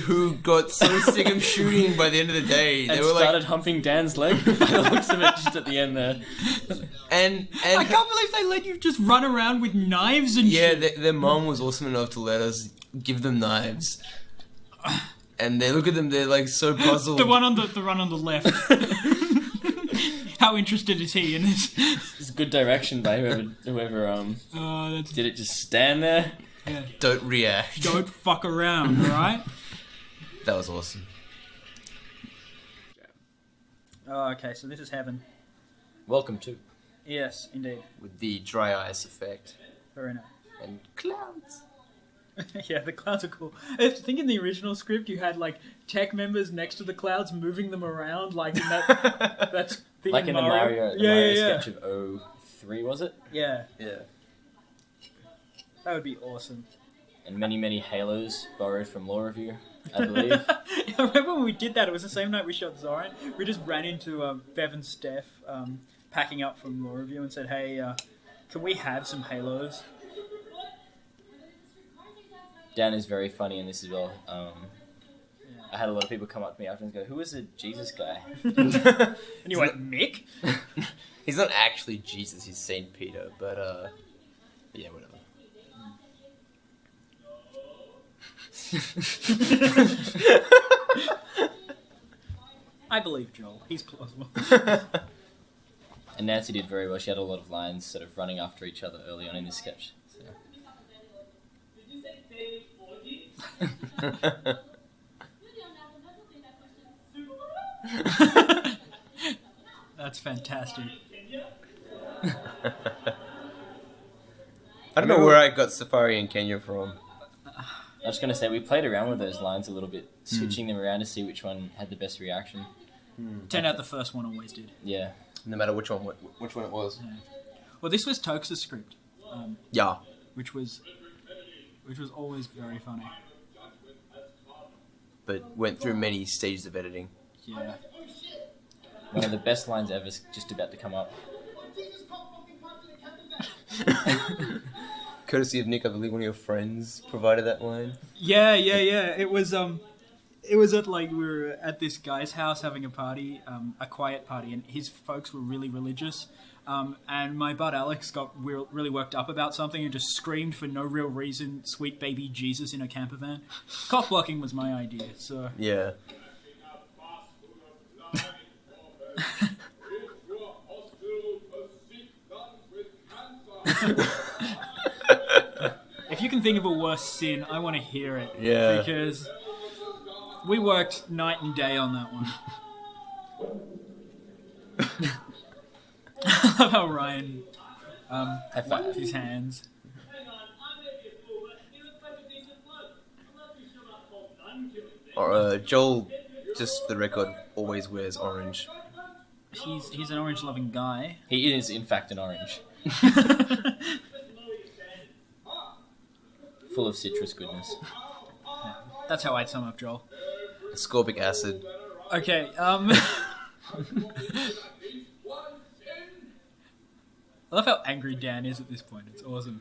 who got so sick of shooting by the end of the day. They And were started like, humping Dan's leg by the looks of it just at the end there. and I can't believe they let you just run around with knives and yeah, shit. their mom was awesome enough to let us give them knives. And they look at them, they're like so puzzled. The one on the left. How interested is he in this? It's good direction by whoever That's, did it. Just stand there. yeah. Don't react. Don't fuck around, alright? That was awesome. Oh, okay, so this is heaven. Welcome to. Yes, indeed. With the dry ice effect. Very nice. And clouds. Yeah, the clouds are cool. I think in the original script you had like tech members next to the clouds moving them around like in that that's thing Like in the Mario sketch of 03, was it? Yeah, Yeah. that would be awesome. And many halos borrowed from Law Review, I believe. I remember when we did that, it was the same night we shot Zoran. We just ran into Bev and Steph packing up from Law Review and said, hey, can we have some halos? Dan is very funny in this as well. I had a lot of people come up to me after and go, "Who is the Jesus guy?" And you went, Mick? He's not actually Jesus, he's Saint Peter, but yeah, whatever. I believe Joel. He's plausible. And Nancy did very well. She had a lot of lines sort of running after each other early on in this sketch. So. That's fantastic. I don't know where I got Safari in Kenya from. I was going to say, we played around with those lines a little bit, switching them around to see which one had the best reaction. Turned out the first one always did. Yeah. No matter which one it was. Yeah. Well, this was Tokes' script. Yeah. Which was always very funny. But went through many stages of editing. Yeah. One of the best lines ever is just about to come up. Courtesy of Nick, I believe one of your friends provided that line. Yeah. It was at like we were at this guy's house having a party, a quiet party, and his folks were really religious. And my bud Alex got really worked up about something and just screamed for no real reason, "Sweet baby Jesus" in a camper van. Cock blocking was my idea, so Yeah. if you can think of a worse sin, I want to hear it. Yeah. Because we worked night and day on that one. I love how Ryan High five. wiped his hands. Or, Joel, just for the record, always wears orange. He's an orange loving guy. He is, in fact, an orange. Full of citrus goodness. That's how I'd sum up Joel. Ascorbic acid. Okay, I love how angry Dan is at this point. It's awesome.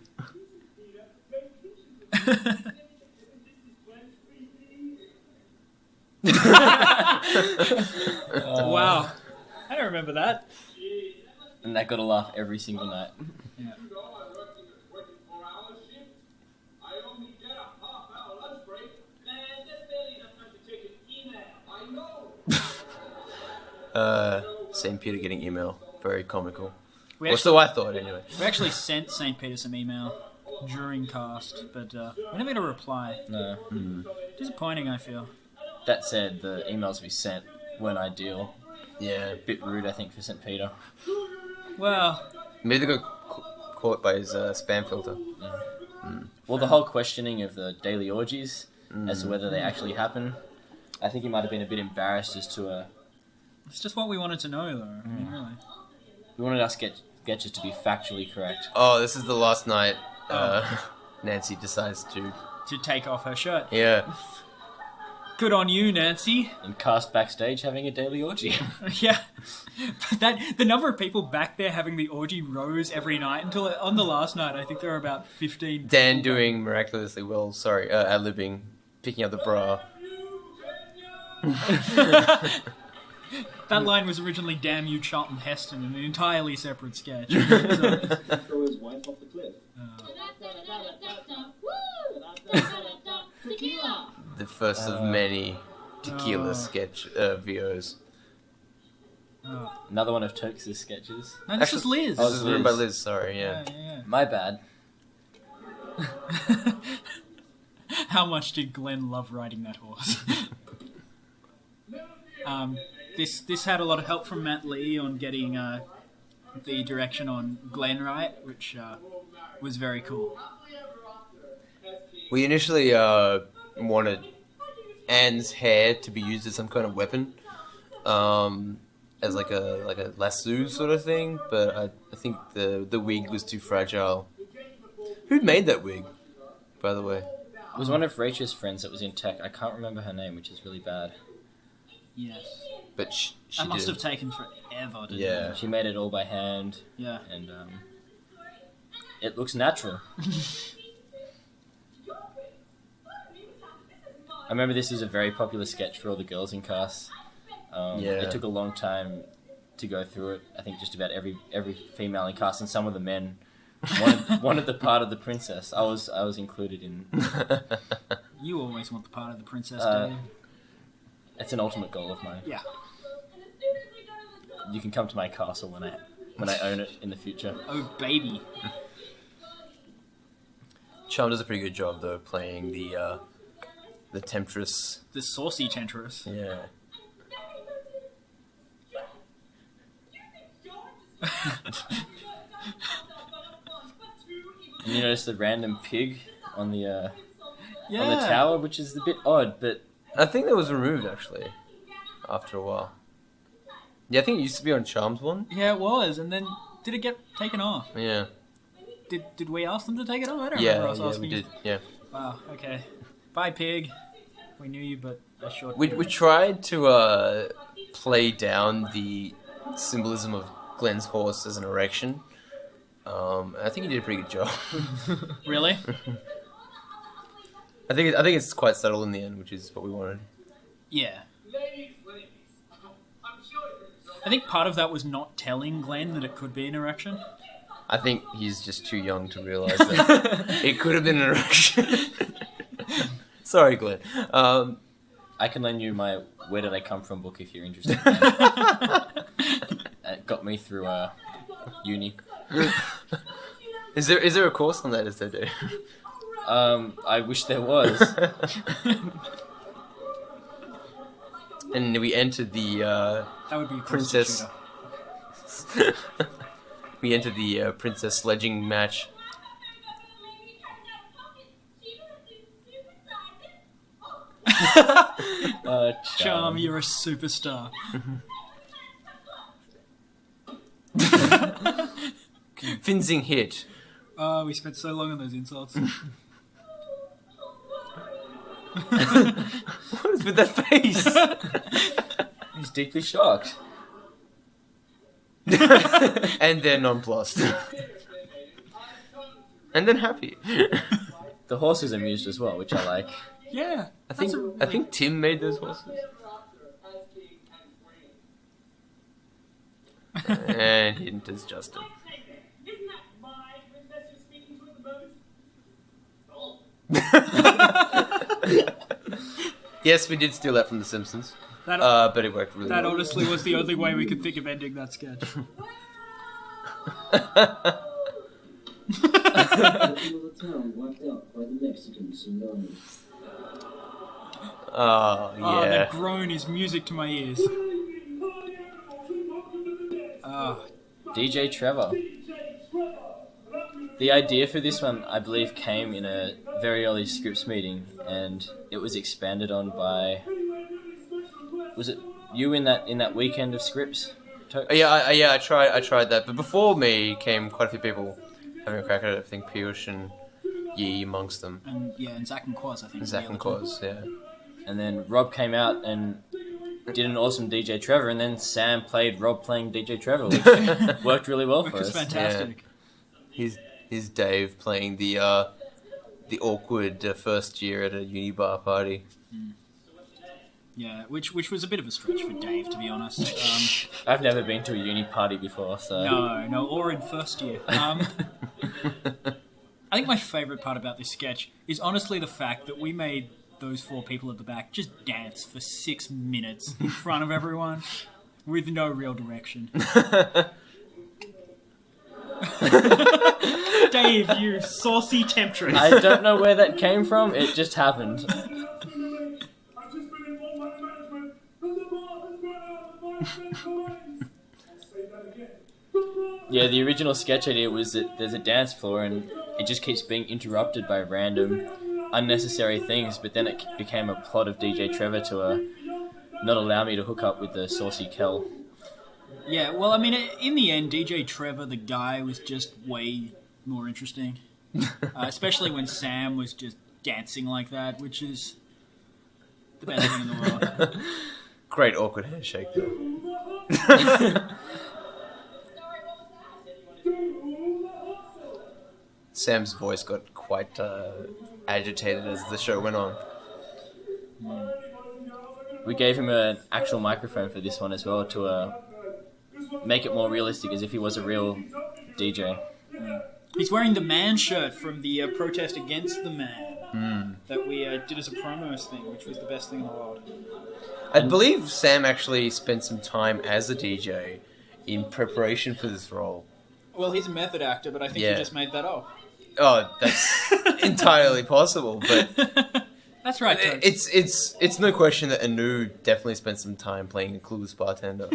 Wow. I don't remember that. And that got a laugh every single night. Yeah. St. Peter getting email. Very comical. We Or so I thought, anyway. actually sent St. Peter some email during cast, but we never got a reply. No. Disappointing, I feel. That said, the emails we sent weren't ideal. Yeah. Bit rude, I think, for St. Peter. Well, Maybe they got caught by his spam filter. Well, the whole questioning of the daily orgies as to whether they actually happen, I think he might have been a bit embarrassed as to it's just what we wanted to know, though. I mean, really. we wanted us sketches to be factually correct. Oh, this is the last night Nancy decides to... To take off her shirt. Yeah. Good on you, Nancy. And cast backstage having a daily orgy. Yeah. The number of people back there having the orgy rose every night until on the last night, I think there were about 15. Dan people doing miraculously well. Sorry, ad-libbing, picking up the bra. That line was originally "Damn you, Charlton Heston," an entirely separate sketch. So, Throw his wife off the cliff. Tequila. The first of many tequila sketch VOs. Another one of Turks' sketches. no, this is Liz. This is written by Liz. Liz, sorry, yeah. Yeah. My bad. How much did Glenn love riding that horse? This had a lot of help from Matt Lee on getting the direction on Glenn right, which was very cool. We initially wanted Anne's hair to be used as some kind of weapon, as like a lasso sort of thing, but I think the wig was too fragile. Who made that wig, by the way? It was one of Rachel's friends that was in tech. I can't remember her name, which is really bad. Yes. But she That must did. have taken forever to Yeah. She made it all by hand, do. Yeah. and it looks natural. I remember this was a very popular sketch for all the girls in cast. Yeah. It took a long time to go through it. I think just about every female in cast, and some of the men wanted the part of the princess. I was included in. You always want the part of the princess, Uh, do you? It's an ultimate goal of mine. Yeah. You can come to my castle when I own it in the future. Oh, baby. Charm does a pretty good job though, playing the temptress. The saucy temptress. Yeah. And you notice the random pig on the Yeah. on the tower, which is a bit odd, but I think that was removed actually, after a while. Yeah, I think it used to be on Charm's one. Yeah, it was. And then, did it get taken off? Yeah. Did we ask them to take it off? I don't remember us Yeah, asking we you. did. Yeah. Wow, okay. Bye, pig. We knew you, but a short We period. tried to play down the symbolism of Glenn's horse as an erection. I think he did a pretty good job. Really? I think it's quite subtle in the end, which is what we wanted. Yeah. I think part of that was not telling Glenn that it could be an erection. I think he's just too young to realise that it could have been an erection. Sorry, Glenn. I can lend you my "Where Did I Come From" book if you're interested. It got me through uni. Is there a course on that? Is there? Do? I wish there was. And we entered the That would be a princess. prostitute. We entered the princess sledging match. Charm, you're a superstar. Finzing hit. Oh, we spent so long on those insults. What is with that face? He's deeply shocked. And then nonplussed. And then happy. The horse is amused as well, which I like. Yeah. I think Tim made those horses. And hint is Justin. Isn't that my princess you're speaking to at the moment? Yes, we did steal that from The Simpsons. That, But it worked really that well. honestly was the only way we could think of ending that sketch. The town wiped out by the Mexican tsunami. Oh, Oh, yeah. that groan is music to my ears. Oh, DJ Trevor. The idea for this one, I believe, came in a very early scripts meeting, and it was expanded on by. Was it you in that weekend of scripts? I tried that. But before me came quite a few people having a crack at it. I think Piyush and Yi amongst them. and Zach and Quaz, I think. Zach were and the other Quaz, yeah. and then Rob came out and did an awesome DJ Trevor, and then Sam played Rob playing DJ Trevor, which worked really well for Which was us. fantastic. He's Dave playing the awkward first year at a uni bar party. Yeah, which was a bit of a stretch for Dave, to be honest. I've never been to a uni party before, so... No, or in first year. I think my favourite part about this sketch is honestly the fact that we made those 4 people at the back just dance for 6 minutes in front of everyone with no real direction. Dave, you saucy temptress. I don't know where that came from, it just happened. Yeah, the original sketch idea was that there's a dance floor and it just keeps being interrupted by random, unnecessary things, but then it became a plot of DJ Trevor to not allow me to hook up with the saucy Kel. Yeah, well, I mean, in the end, DJ Trevor, the guy, was just way more interesting. Especially when Sam was just dancing like that, which is the best thing in the world. Great awkward handshake though. Sam's voice got quite agitated as the show went on. We gave him an actual microphone for this one as well to make it more realistic, as if he was a real DJ. He's wearing the man shirt from the protest against the man that we did as a promos thing, which was the best thing in the world. I believe Sam actually spent some time as a DJ in preparation for this role. Well, he's a method actor, but I think he just made that up. Oh, that's entirely possible, but that's right, Toad. it's no question that Anu definitely spent some time playing a clueless bartender.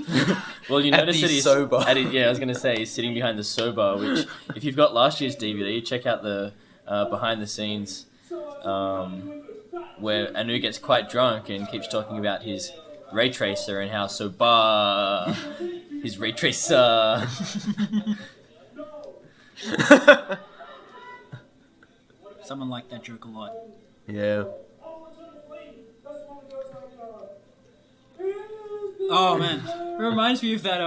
Well, you At notice the that he's sober. I was going to say he's sitting behind the sober, which if you've got last year's DVD, check out the behind the scenes where Anu gets quite drunk and keeps talking about his ray tracer and how sober his ray tracer. Someone liked that joke a lot. Yeah. Oh man, it reminds me of that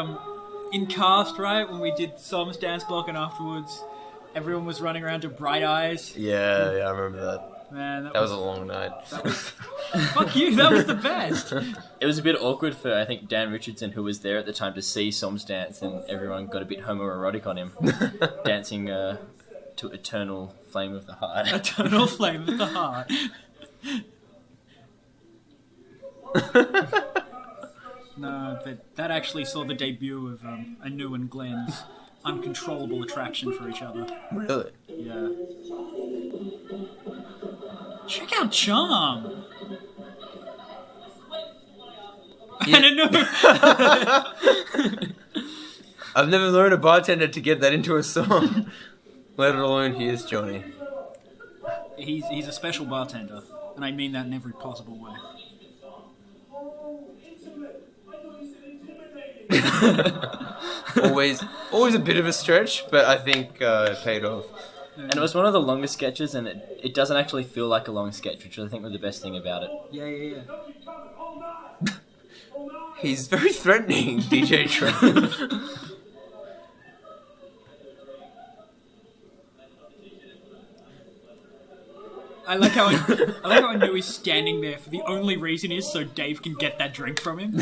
in Cast, right, when we did Som's dance block and afterwards everyone was running around to Bright Eyes. Yeah, I remember that. Man, That was a long night. fuck you, that was the best. It was a bit awkward for, I think, Dan Richardson, who was there at the time to see Som's dance, and everyone got a bit homoerotic on him, dancing to Eternal Flame of the Heart. Eternal Flame of the Heart. No, that actually saw the debut of Anu and Glenn's uncontrollable attraction for each other. Really? Yeah. Check out Charm. And Anu. I've never known a bartender to get that into a song, let alone here's Johnny. He's a special bartender, and I mean that in every possible way. always a bit of a stretch, but I think it paid off. And it was one of the longest sketches, and it doesn't actually feel like a long sketch, which I think was the best thing about it. Yeah. He's very threatening, DJ Trump. I like how I knew he's standing there for the only reason is so Dave can get that drink from him.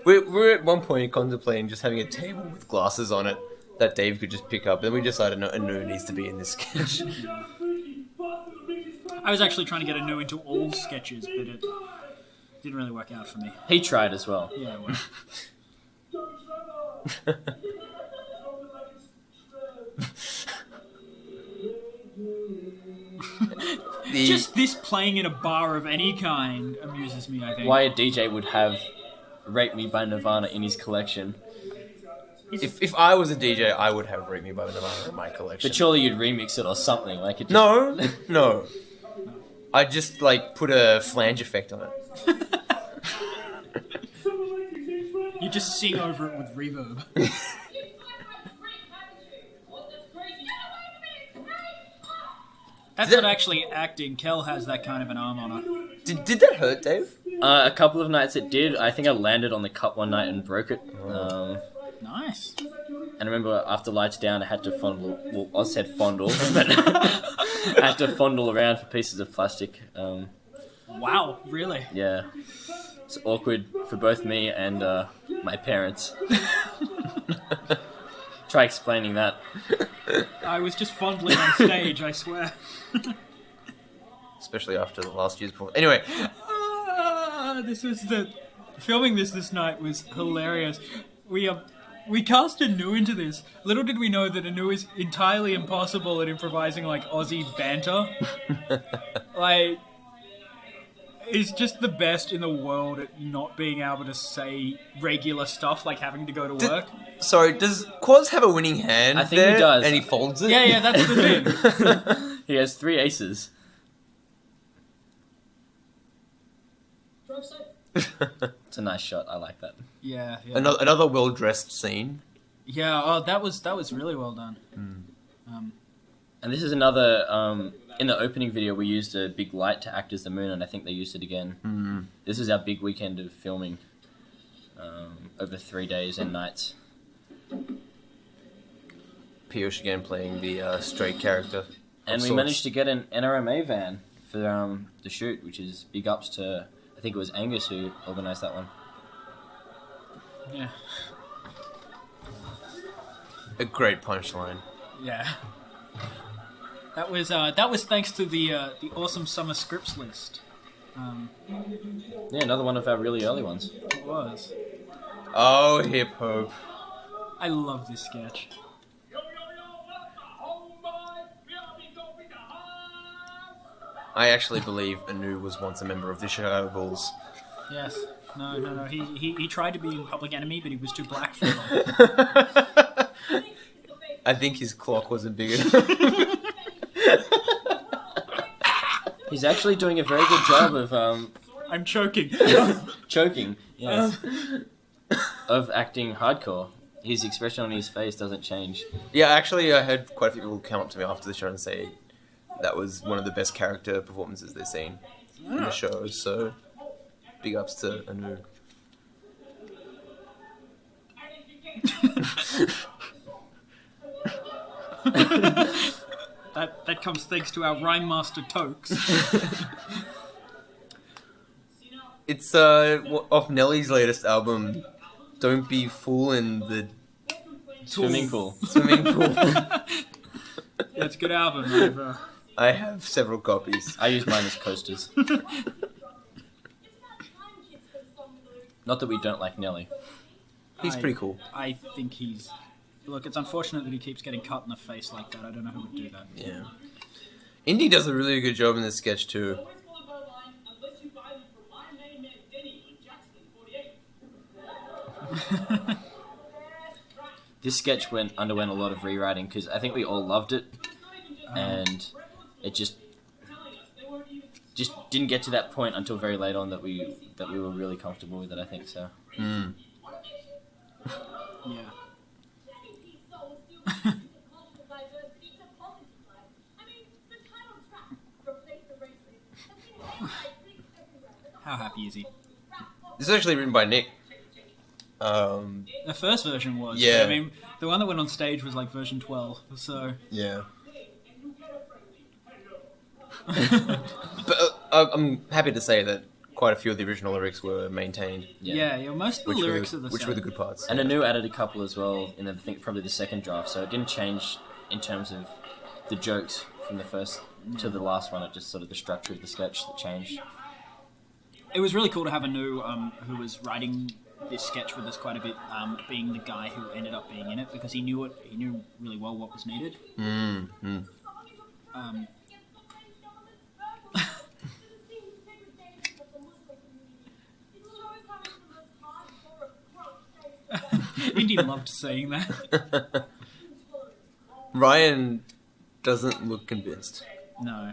We're at one point contemplating just having a table with glasses on it that Dave could just pick up, and then we decided no, Anu needs to be in this sketch. I was actually trying to get Anu into all sketches, but it didn't really work out for me. He tried as well. Yeah, well. Just this playing in a bar of any kind amuses me, I think. Why a DJ would have Rape Me by Nirvana in his collection. If I was a DJ, I would have Rape Me by Nirvana in my collection. But surely you'd remix it or something. Like it. No. I'd just, put a flange effect on it. You just sing over it with reverb. That's not actually acting. Kel has that kind of an arm on her. Did that hurt, Dave? A couple of nights it did. I think I landed on the cup one night and broke it. Nice. And I remember after lights down, I had to fondle. Well, I said fondle, but I had to fondle around for pieces of plastic. Wow, really? Yeah, it's awkward for both me and my parents. Try explaining that. I was just fondling on stage, I swear. Especially after the last year's performance. Anyway, filming this night was hilarious. We cast Anu into this. Little did we know that Anu is entirely impossible at improvising like Aussie banter. Like, he's just the best in the world at not being able to say regular stuff, like having to go to work. Sorry, does Quaz have a winning hand? I think he does. And he folds it? Yeah, that's the thing. He has 3 aces. It's a nice shot. I like that. Yeah. Another well-dressed scene. Yeah, oh, that was really well done. And this is another... in the opening video, we used a big light to act as the moon, and I think they used it again. This is our big weekend of filming. Over 3 days and nights. Piyush again playing the straight character. And we managed to get an NRMA van for the shoot, which is big ups to... I think it was Angus who organised that one. Yeah. A great punchline. Yeah. That was thanks to the awesome summer scripts list. Yeah, another one of our really early ones. It was. Oh, hip hop. I love this sketch. I actually believe Anu was once a member of the Chicago Bulls. Yes. No. He tried to be in Public Enemy, but he was too black for it. I think his clock wasn't big enough. He's actually doing a very good job of I'm choking. choking. Yes. Of acting hardcore. His expression on his face doesn't change. Yeah, actually, I had quite a few people come up to me after the show and say that was one of the best character performances they've seen in the show. So, big ups to Anu. That comes thanks to our rhyme master Tokes. It's off Nelly's latest album. Don't be fooling the Swimming pool. swimming pool. That's a good album. I have several copies. I use mine as coasters. Not that we don't like Nelly. He's pretty cool. I think he's... Look, it's unfortunate that he keeps getting cut in the face like that. I don't know who would do that. Yeah. Indy does a really good job in this sketch too. This sketch underwent a lot of rewriting because I think we all loved it, and it just didn't get to that point until very late on that we were really comfortable with it. I think so. Mm. Yeah. How happy is he? This is actually written by Nick. The first version was. Yeah. I mean, the one that went on stage was like version 12, so... Yeah. But I'm happy to say that quite a few of the original lyrics were maintained. Yeah, most of the lyrics are the which same. were the good parts. And Anu added a couple as well in I think probably the second draft, so it didn't change in terms of the jokes from the first to the last one. It just sort of the structure of the sketch that changed. It was really cool to have Anu, who was writing this sketch with us quite a bit, being the guy who ended up being in it, because he knew really well what was needed. Indy loved saying that. Ryan doesn't look convinced. No.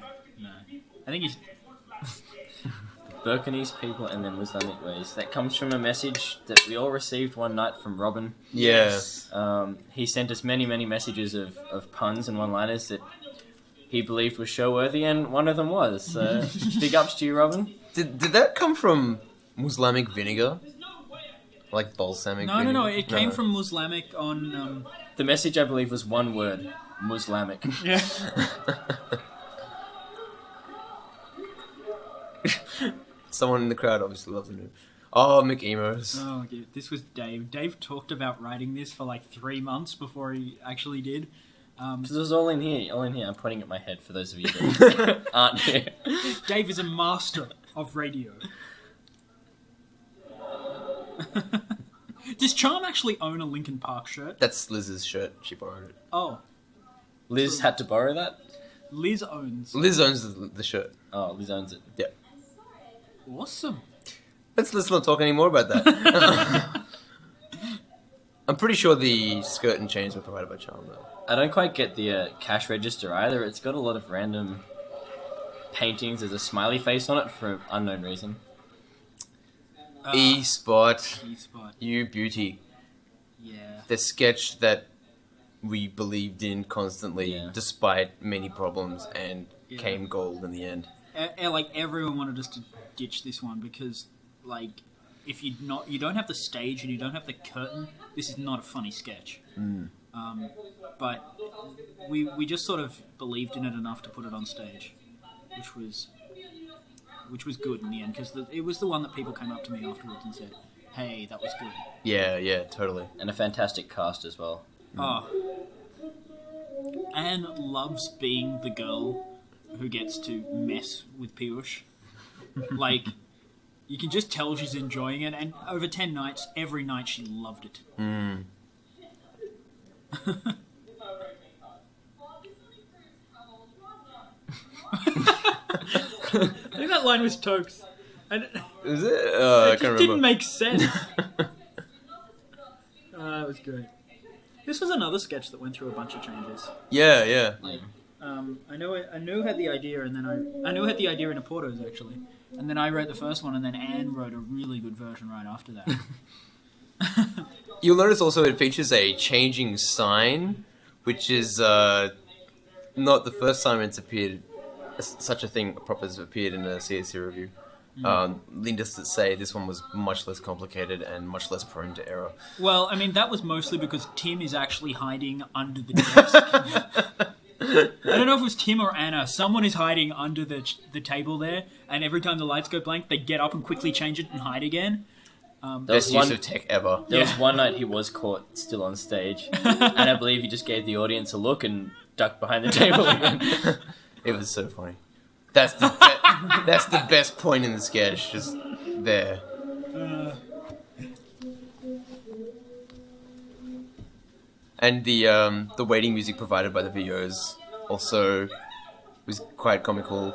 I think he's... Burkinese people and their Muslimic ways. That comes from a message that we all received one night from Robin. Yes. He sent us many, many messages of puns and one-liners that he believed were show-worthy, and one of them was. So, big ups to you, Robin. Did that come from Muslimic vinegar? Like balsamic vinegar? No. It came from Muslimic on. The message, I believe, was one word: Muslimic. Yeah. Someone in the crowd obviously loves it. Oh, McEmos. Oh, yeah, this was Dave. Dave talked about writing this for like 3 months before he actually did. This was all in here. I'm pointing at my head for those of you that aren't here. Dave is a master of radio. Does Charm actually own a Linkin Park shirt? That's Liz's shirt. She borrowed it. Oh, Liz had to borrow that? Liz owns. Liz owns the shirt. Oh, Liz owns it. Yeah. Awesome. Let's not talk anymore about that. I'm pretty sure the skirt and chains were provided by Charm, though. I don't quite get the cash register either. It's got a lot of random paintings. There's a smiley face on it for an unknown reason. E-Spot. E-Spot. You beauty. Yeah. The sketch that we believed in constantly, Yeah. despite many problems, and Yeah. came gold in the end. Like everyone wanted us to ditch this one because, like, if you don't have the stage and you don't have the curtain, this is not a funny sketch. But we just sort of believed in it enough to put it on stage, which was good in the end because it was the one that people came up to me afterwards and said, "Hey, that was good." Yeah, totally. And a fantastic cast as well. Oh, Anne loves being the girl who gets to mess with Piyush. Like, you can just tell she's enjoying it, and over 10 nights, every night she loved it. I think that line was Tokes. Is it? I It can't just remember. didn't make sense. That was great. This was another sketch that went through a bunch of changes. Yeah. I knew I had the idea, and then I knew I had the idea in a Portos actually, and then I wrote the first one, and then Anne wrote a really good version right after that. You'll notice also it features a changing sign, which is not the first time it's appeared. Such a thing proper has appeared in a CSE Revue. Needless to say, this one was much less complicated and much less prone to error. Well, I mean that was mostly because Tim is actually hiding under the desk. I don't know if it was Tim or Anna. Someone is hiding under the table there, and every time the lights go blank, they get up and quickly change it and hide again. Best use of tech ever. There was one night he was caught still on stage, and I believe he just gave the audience a look and ducked behind the table again. It was so funny. That's the that's the best point in the sketch, just there. And the waiting music provided by the VOs also was quite comical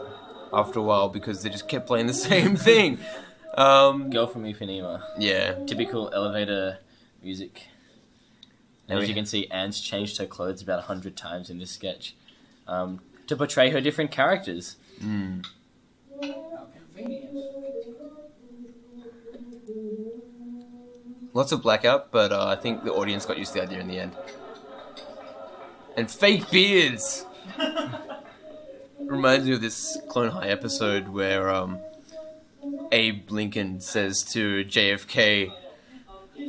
after a while because they just kept playing the same thing. Girl from Ipanema. Yeah. Typical elevator music. And as you can see, Anne's changed her clothes about 100 times in this sketch to portray her different characters. Lots of blackout, but I think the audience got used to the idea in the end. And fake beards! Reminds me of this Clone High episode where Abe Lincoln says to JFK,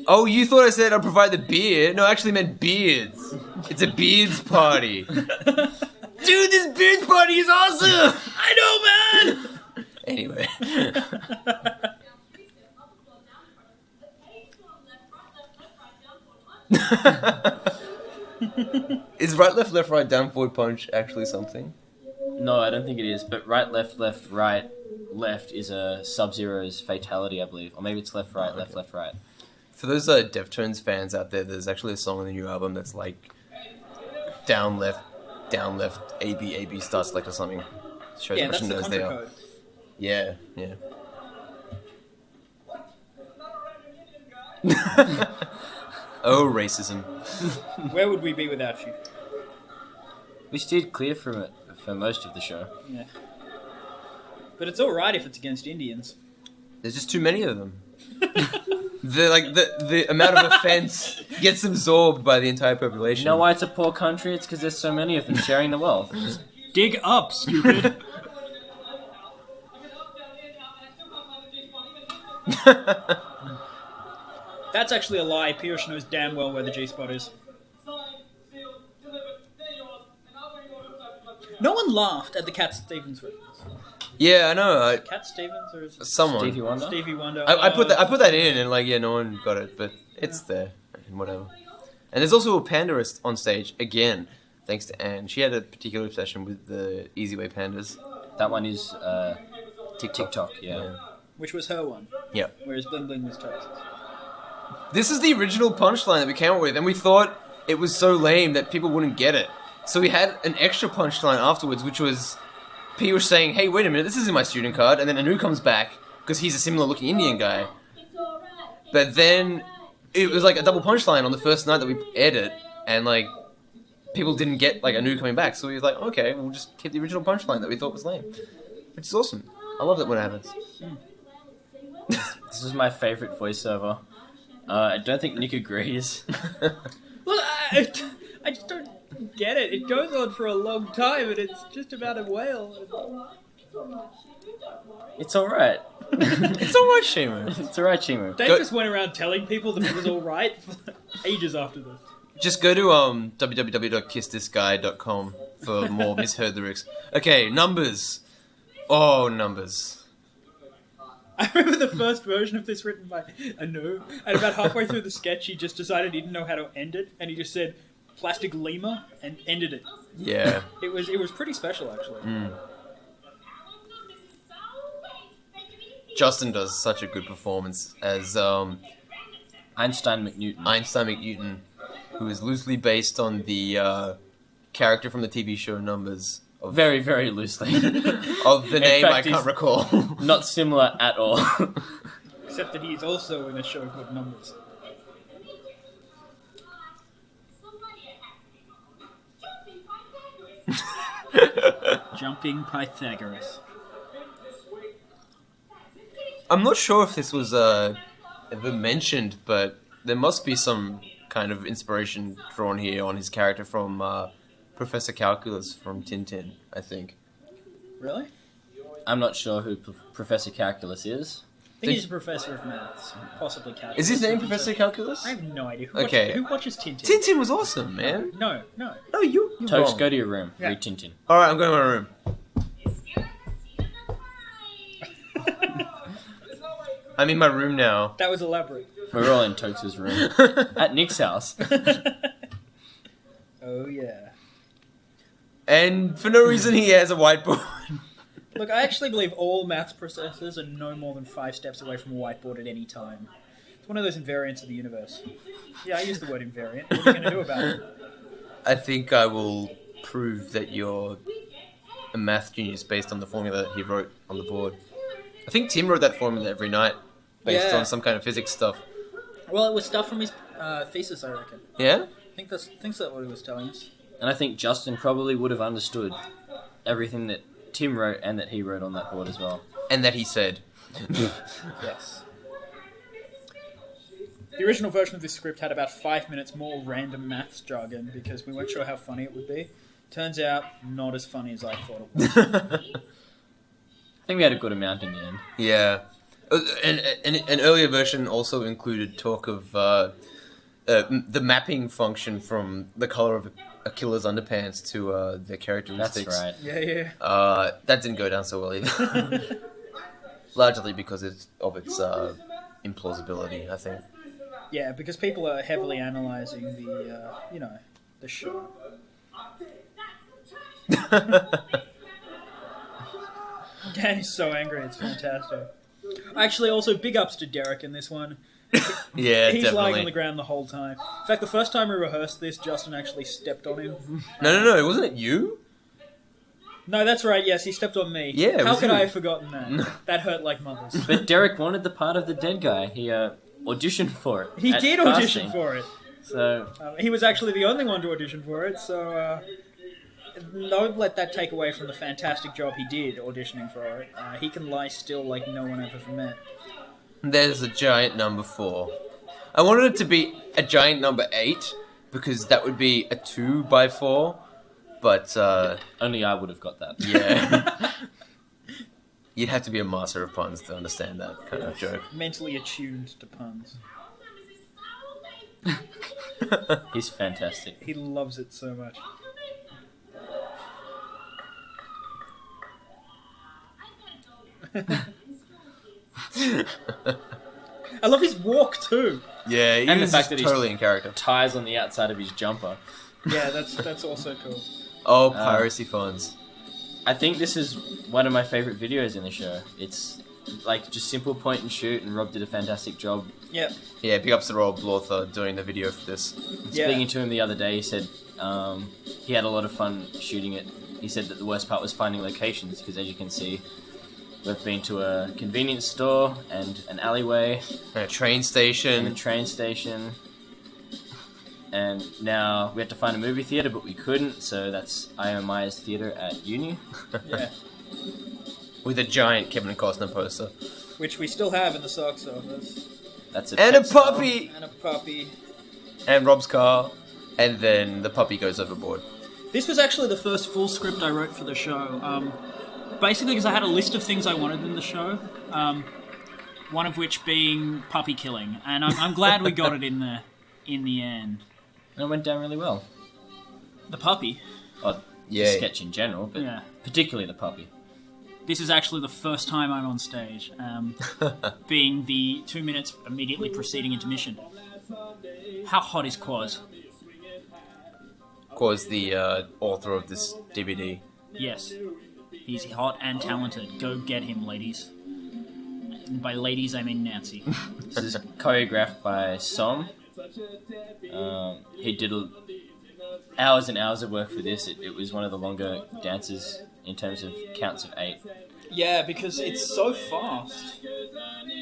"Oh, you thought I said I'd provide the beard? No, I actually meant beards. It's a beards party." Dude, this beards party is awesome! I know, man! Anyway. Is right, left, right, down, forward, punch actually something? No, I don't think it is, but right, left, right, left is a Sub-Zero's fatality, I believe. Or maybe it's left, right, left, right. For those Deftones fans out there, there's actually a song on the new album that's like down, left, AB star select or something. Shows how much nerds they are. Yeah. Oh, racism. Where would we be without you? We steered clear from it for most of the show. Yeah. But it's alright if it's against Indians. There's just too many of them. The amount of offense gets absorbed by the entire population. You know why it's a poor country? It's because there's so many of them sharing the wealth. Dig up, stupid. That's actually a lie. Piyush knows damn well where the G-spot is. No one laughed at the Cat Stevens reference. Yeah, I know. Cat Stevens or is it Someone. Stevie Wonder? Stevie Wonder? I put that in, and like, yeah, no one got it, but it's there. Whatever. And there's also a pandarist on stage again, thanks to Anne. She had a particular obsession with the Easy Way pandas. That one is TikTok, yeah. Which was her one. Yeah. Whereas Bling Bling was Toast's. This is the original punchline that we came up with, and we thought it was so lame that people wouldn't get it. So we had an extra punchline afterwards, which was Piyush saying, "Hey, wait a minute, this isn't my student card," and then Anu comes back because he's a similar-looking Indian guy. But then it was like a double punchline on the first night that we aired it, and like people didn't get like Anu coming back, so we was like, okay, we'll just keep the original punchline that we thought was lame, which is awesome. I love it when it happens. This is my favourite voiceover. I don't think Nick agrees. Well, I just don't get it. It goes on for a long time, and it's just about a whale. It's alright. It's alright, Shimu. It's alright, Shimu. Dave Go- just went around telling people that it was all right for ages after this. Just go to www.kissthisguy.com for more misheard lyrics. Okay, numbers. Oh, numbers. I remember the first version of this written by Anu, and about halfway through the sketch, he just decided he didn't know how to end it, and he just said "plastic lemur" and ended it. Yeah. It was pretty special, actually. Justin does such a good performance as Einstein McNewton. Einstein McNewton, who is loosely based on the character from the TV show Numbers. Very, very loosely. Of the name fact, I can't he's- recall. Not similar at all. Except that he's also in a show called Numbers. Jumping Pythagoras. I'm not sure if this was ever mentioned, but there must be some kind of inspiration drawn here on his character from Professor Calculus from Tintin, I think. Really? I'm not sure who Professor Calculus is. I think he's a professor of maths, possibly calculus. Is his name Professor Calculus? I have no idea. Okay. Who watches Tintin? Tintin was awesome, man. No. No, you're Tokes, wrong. go to your room. Yeah. Read Tintin. Alright, I'm going to my room. I'm in my room now. That was elaborate. We're all in Tokes' room. At Nick's house. Oh, yeah. And for no reason he has a whiteboard. Look, I actually believe all maths processors are no more than 5 steps away from a whiteboard at any time. It's one of those invariants of the universe. Yeah, I use the word invariant. What are you going to do about it? I think I will prove that you're a math genius based on the formula that he wrote on the board. I think Tim wrote that formula every night based Yeah. on some kind of physics stuff. Well, it was stuff from his thesis, I reckon. Yeah? I think that's what he was telling us. And I think Justin probably would have understood everything that Tim wrote and that he wrote on that board as well. And that he said. Yes. The original version of this script had about 5 minutes more random maths jargon because we weren't sure how funny it would be. Turns out, not as funny as I thought it was. I think we had a good amount in the end. Yeah. And an earlier version also included talk of the mapping function from the color of a killer's underpants to their That's characteristics. right. Yeah. That didn't go down so well either. Largely because of its implausibility, I think. Yeah, because people are heavily analysing the show. Dan is so angry, it's fantastic. Actually, also, big ups to Derek in this one. Yeah, He's definitely. lying on the ground the whole time. In fact, the first time we rehearsed this, Justin actually stepped on him. No, wasn't it you? No, that's right, yes, he stepped on me. Yeah, it How was could you. I have forgotten that? That hurt like mothers. But Derek wanted the part of the dead guy. He auditioned for it. He at did casting. audition for it. So, He was actually the only one to audition for it, so don't let that take away from the fantastic job he did auditioning for it. He can lie still like no one ever met. There's a giant number 4. I wanted it to be a giant number 8 because that would be a 2x4, but only I would have got that. yeah. You'd have to be a master of puns to understand that kind of joke. Mentally attuned to puns. He's fantastic. He loves it so much. I love his walk too. Yeah, he And the was fact just that he's- totally in character. Ties on the outside of his jumper. Yeah, that's also cool. Oh, piracy funds. I think this is one of my favorite videos in the show. It's like just simple point and shoot, and Rob did a fantastic job. Yeah. Yeah, big ups to Rob Blother doing the video for this. Yeah. Speaking to him the other day, he said he had a lot of fun shooting it. He said that the worst part was finding locations, because as you can see, we've been to a convenience store and an alleyway And a train and a station. train station. And now we had to find a movie theatre, but we couldn't, so that's IOMI's theatre at uni. Yeah. With a giant Kevin Costner poster. Which we still have in the socks office. That's a And a pet store. puppy! And a puppy. And Rob's car. And then the puppy goes overboard. This was actually the first full script I wrote for the show. Basically because I had a list of things I wanted in the show. One of which being puppy killing. And I'm glad we got it in there in the end. And it went down really well. The puppy. Well, Yeah. the sketch in general, but Yeah. particularly the puppy. This is actually the first time I'm on stage, being the 2 minutes immediately preceding intermission. How hot is Quaz? Quaz, the author of this DVD. Yes. He's hot and talented. Go get him, ladies. And by ladies, I mean Nancy. This is choreographed by Som. He did hours and hours of work for this. It was one of the longer dances in terms of counts of 8. Yeah, because it's so fast.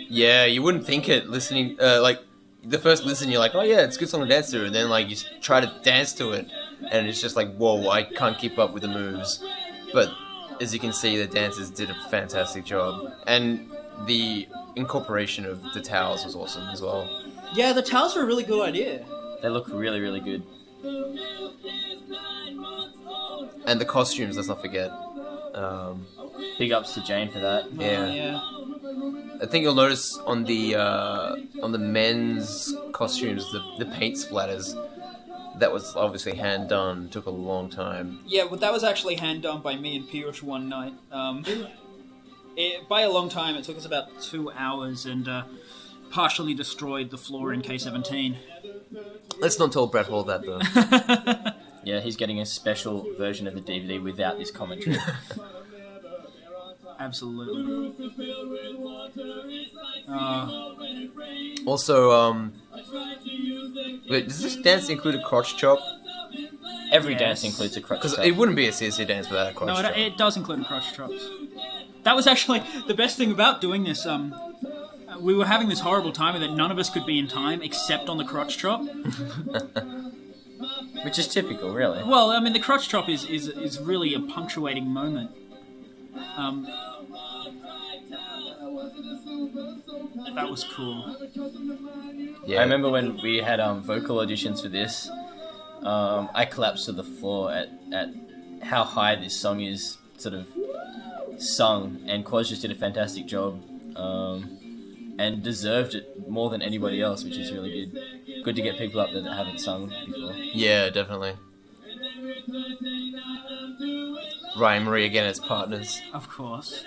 Yeah, you wouldn't think it listening, like, the first listen you're like, oh yeah, it's a good song to dance to, and then like you try to dance to it, and it's just like, whoa, I can't keep up with the moves. But as you can see, the dancers did a fantastic job, and the incorporation of the towels was awesome as well. Yeah, the towels are a really good idea. They look really, really good. And the costumes, let's not forget. Big ups to Jane for that. Yeah. Yeah. I think you'll notice on the men's costumes, the paint splatters. That was obviously hand done. Took a long time. Yeah, well, that was actually hand done by me and Piyush one night. By a long time, it took us about 2 hours and partially destroyed the floor in K17. Let's not tell Brett Hall that though. Yeah, he's getting a special version of the DVD without this commentary. Absolutely. Also, wait, does this dance include a crotch chop? Every Yes. dance includes a crutch Because chop. it wouldn't be a CSE dance without a crotch No, chop. it does include crotch chops. That was actually the best thing about doing this. We were having this horrible time that none of us could be in time except on the crotch chop. Which is typical, really. Well, I mean, the crotch chop is really a punctuating moment. That was cool. Yeah. I remember when we had vocal auditions for this, I collapsed to the floor at how high this song is sort of sung, and Quaz just did a fantastic job and deserved it more than anybody else, which is really good. Good to get people up there that haven't sung before. Yeah, definitely. Ryan Marie again as partners. Of course.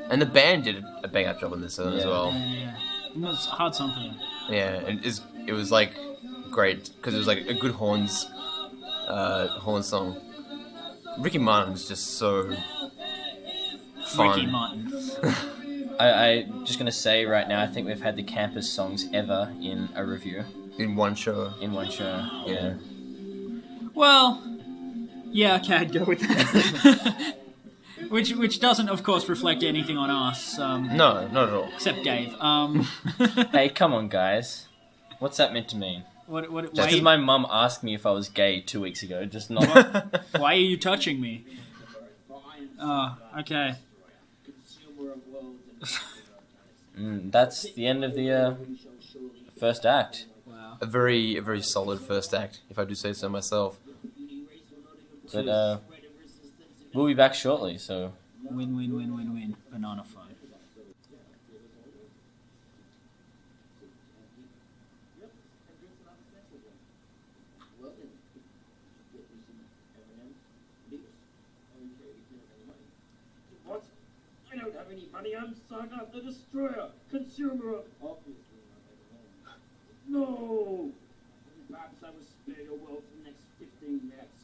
And the band did a bang up job on this one as Yeah. well. Yeah. It was a hard song for them. Yeah, and it was like great because it was like a good horn song. Ricky Martin's just so fun. Ricky Martin. I'm just going to say right now, I think we've had the campus songs ever in a review, In one show. in one show. Yeah. Well, yeah, okay, I'd go with that. which doesn't, of course, reflect anything on us, No, not at all. except Dave. Hey, come on, guys. What's that meant to mean? What, Just why, because my mum asked me if I was gay 2 weeks ago, just not... why are you touching me? Oh, okay. That's the end of the first act. Wow. A very solid first act, if I do say so myself. But we'll be back shortly, so... Win, win, win, win, win. Banana phone. What? I don't have any money. I'm Saga the Destroyer, consumer of... Obviously not. No! Perhaps I will spare your world for the next 15 minutes.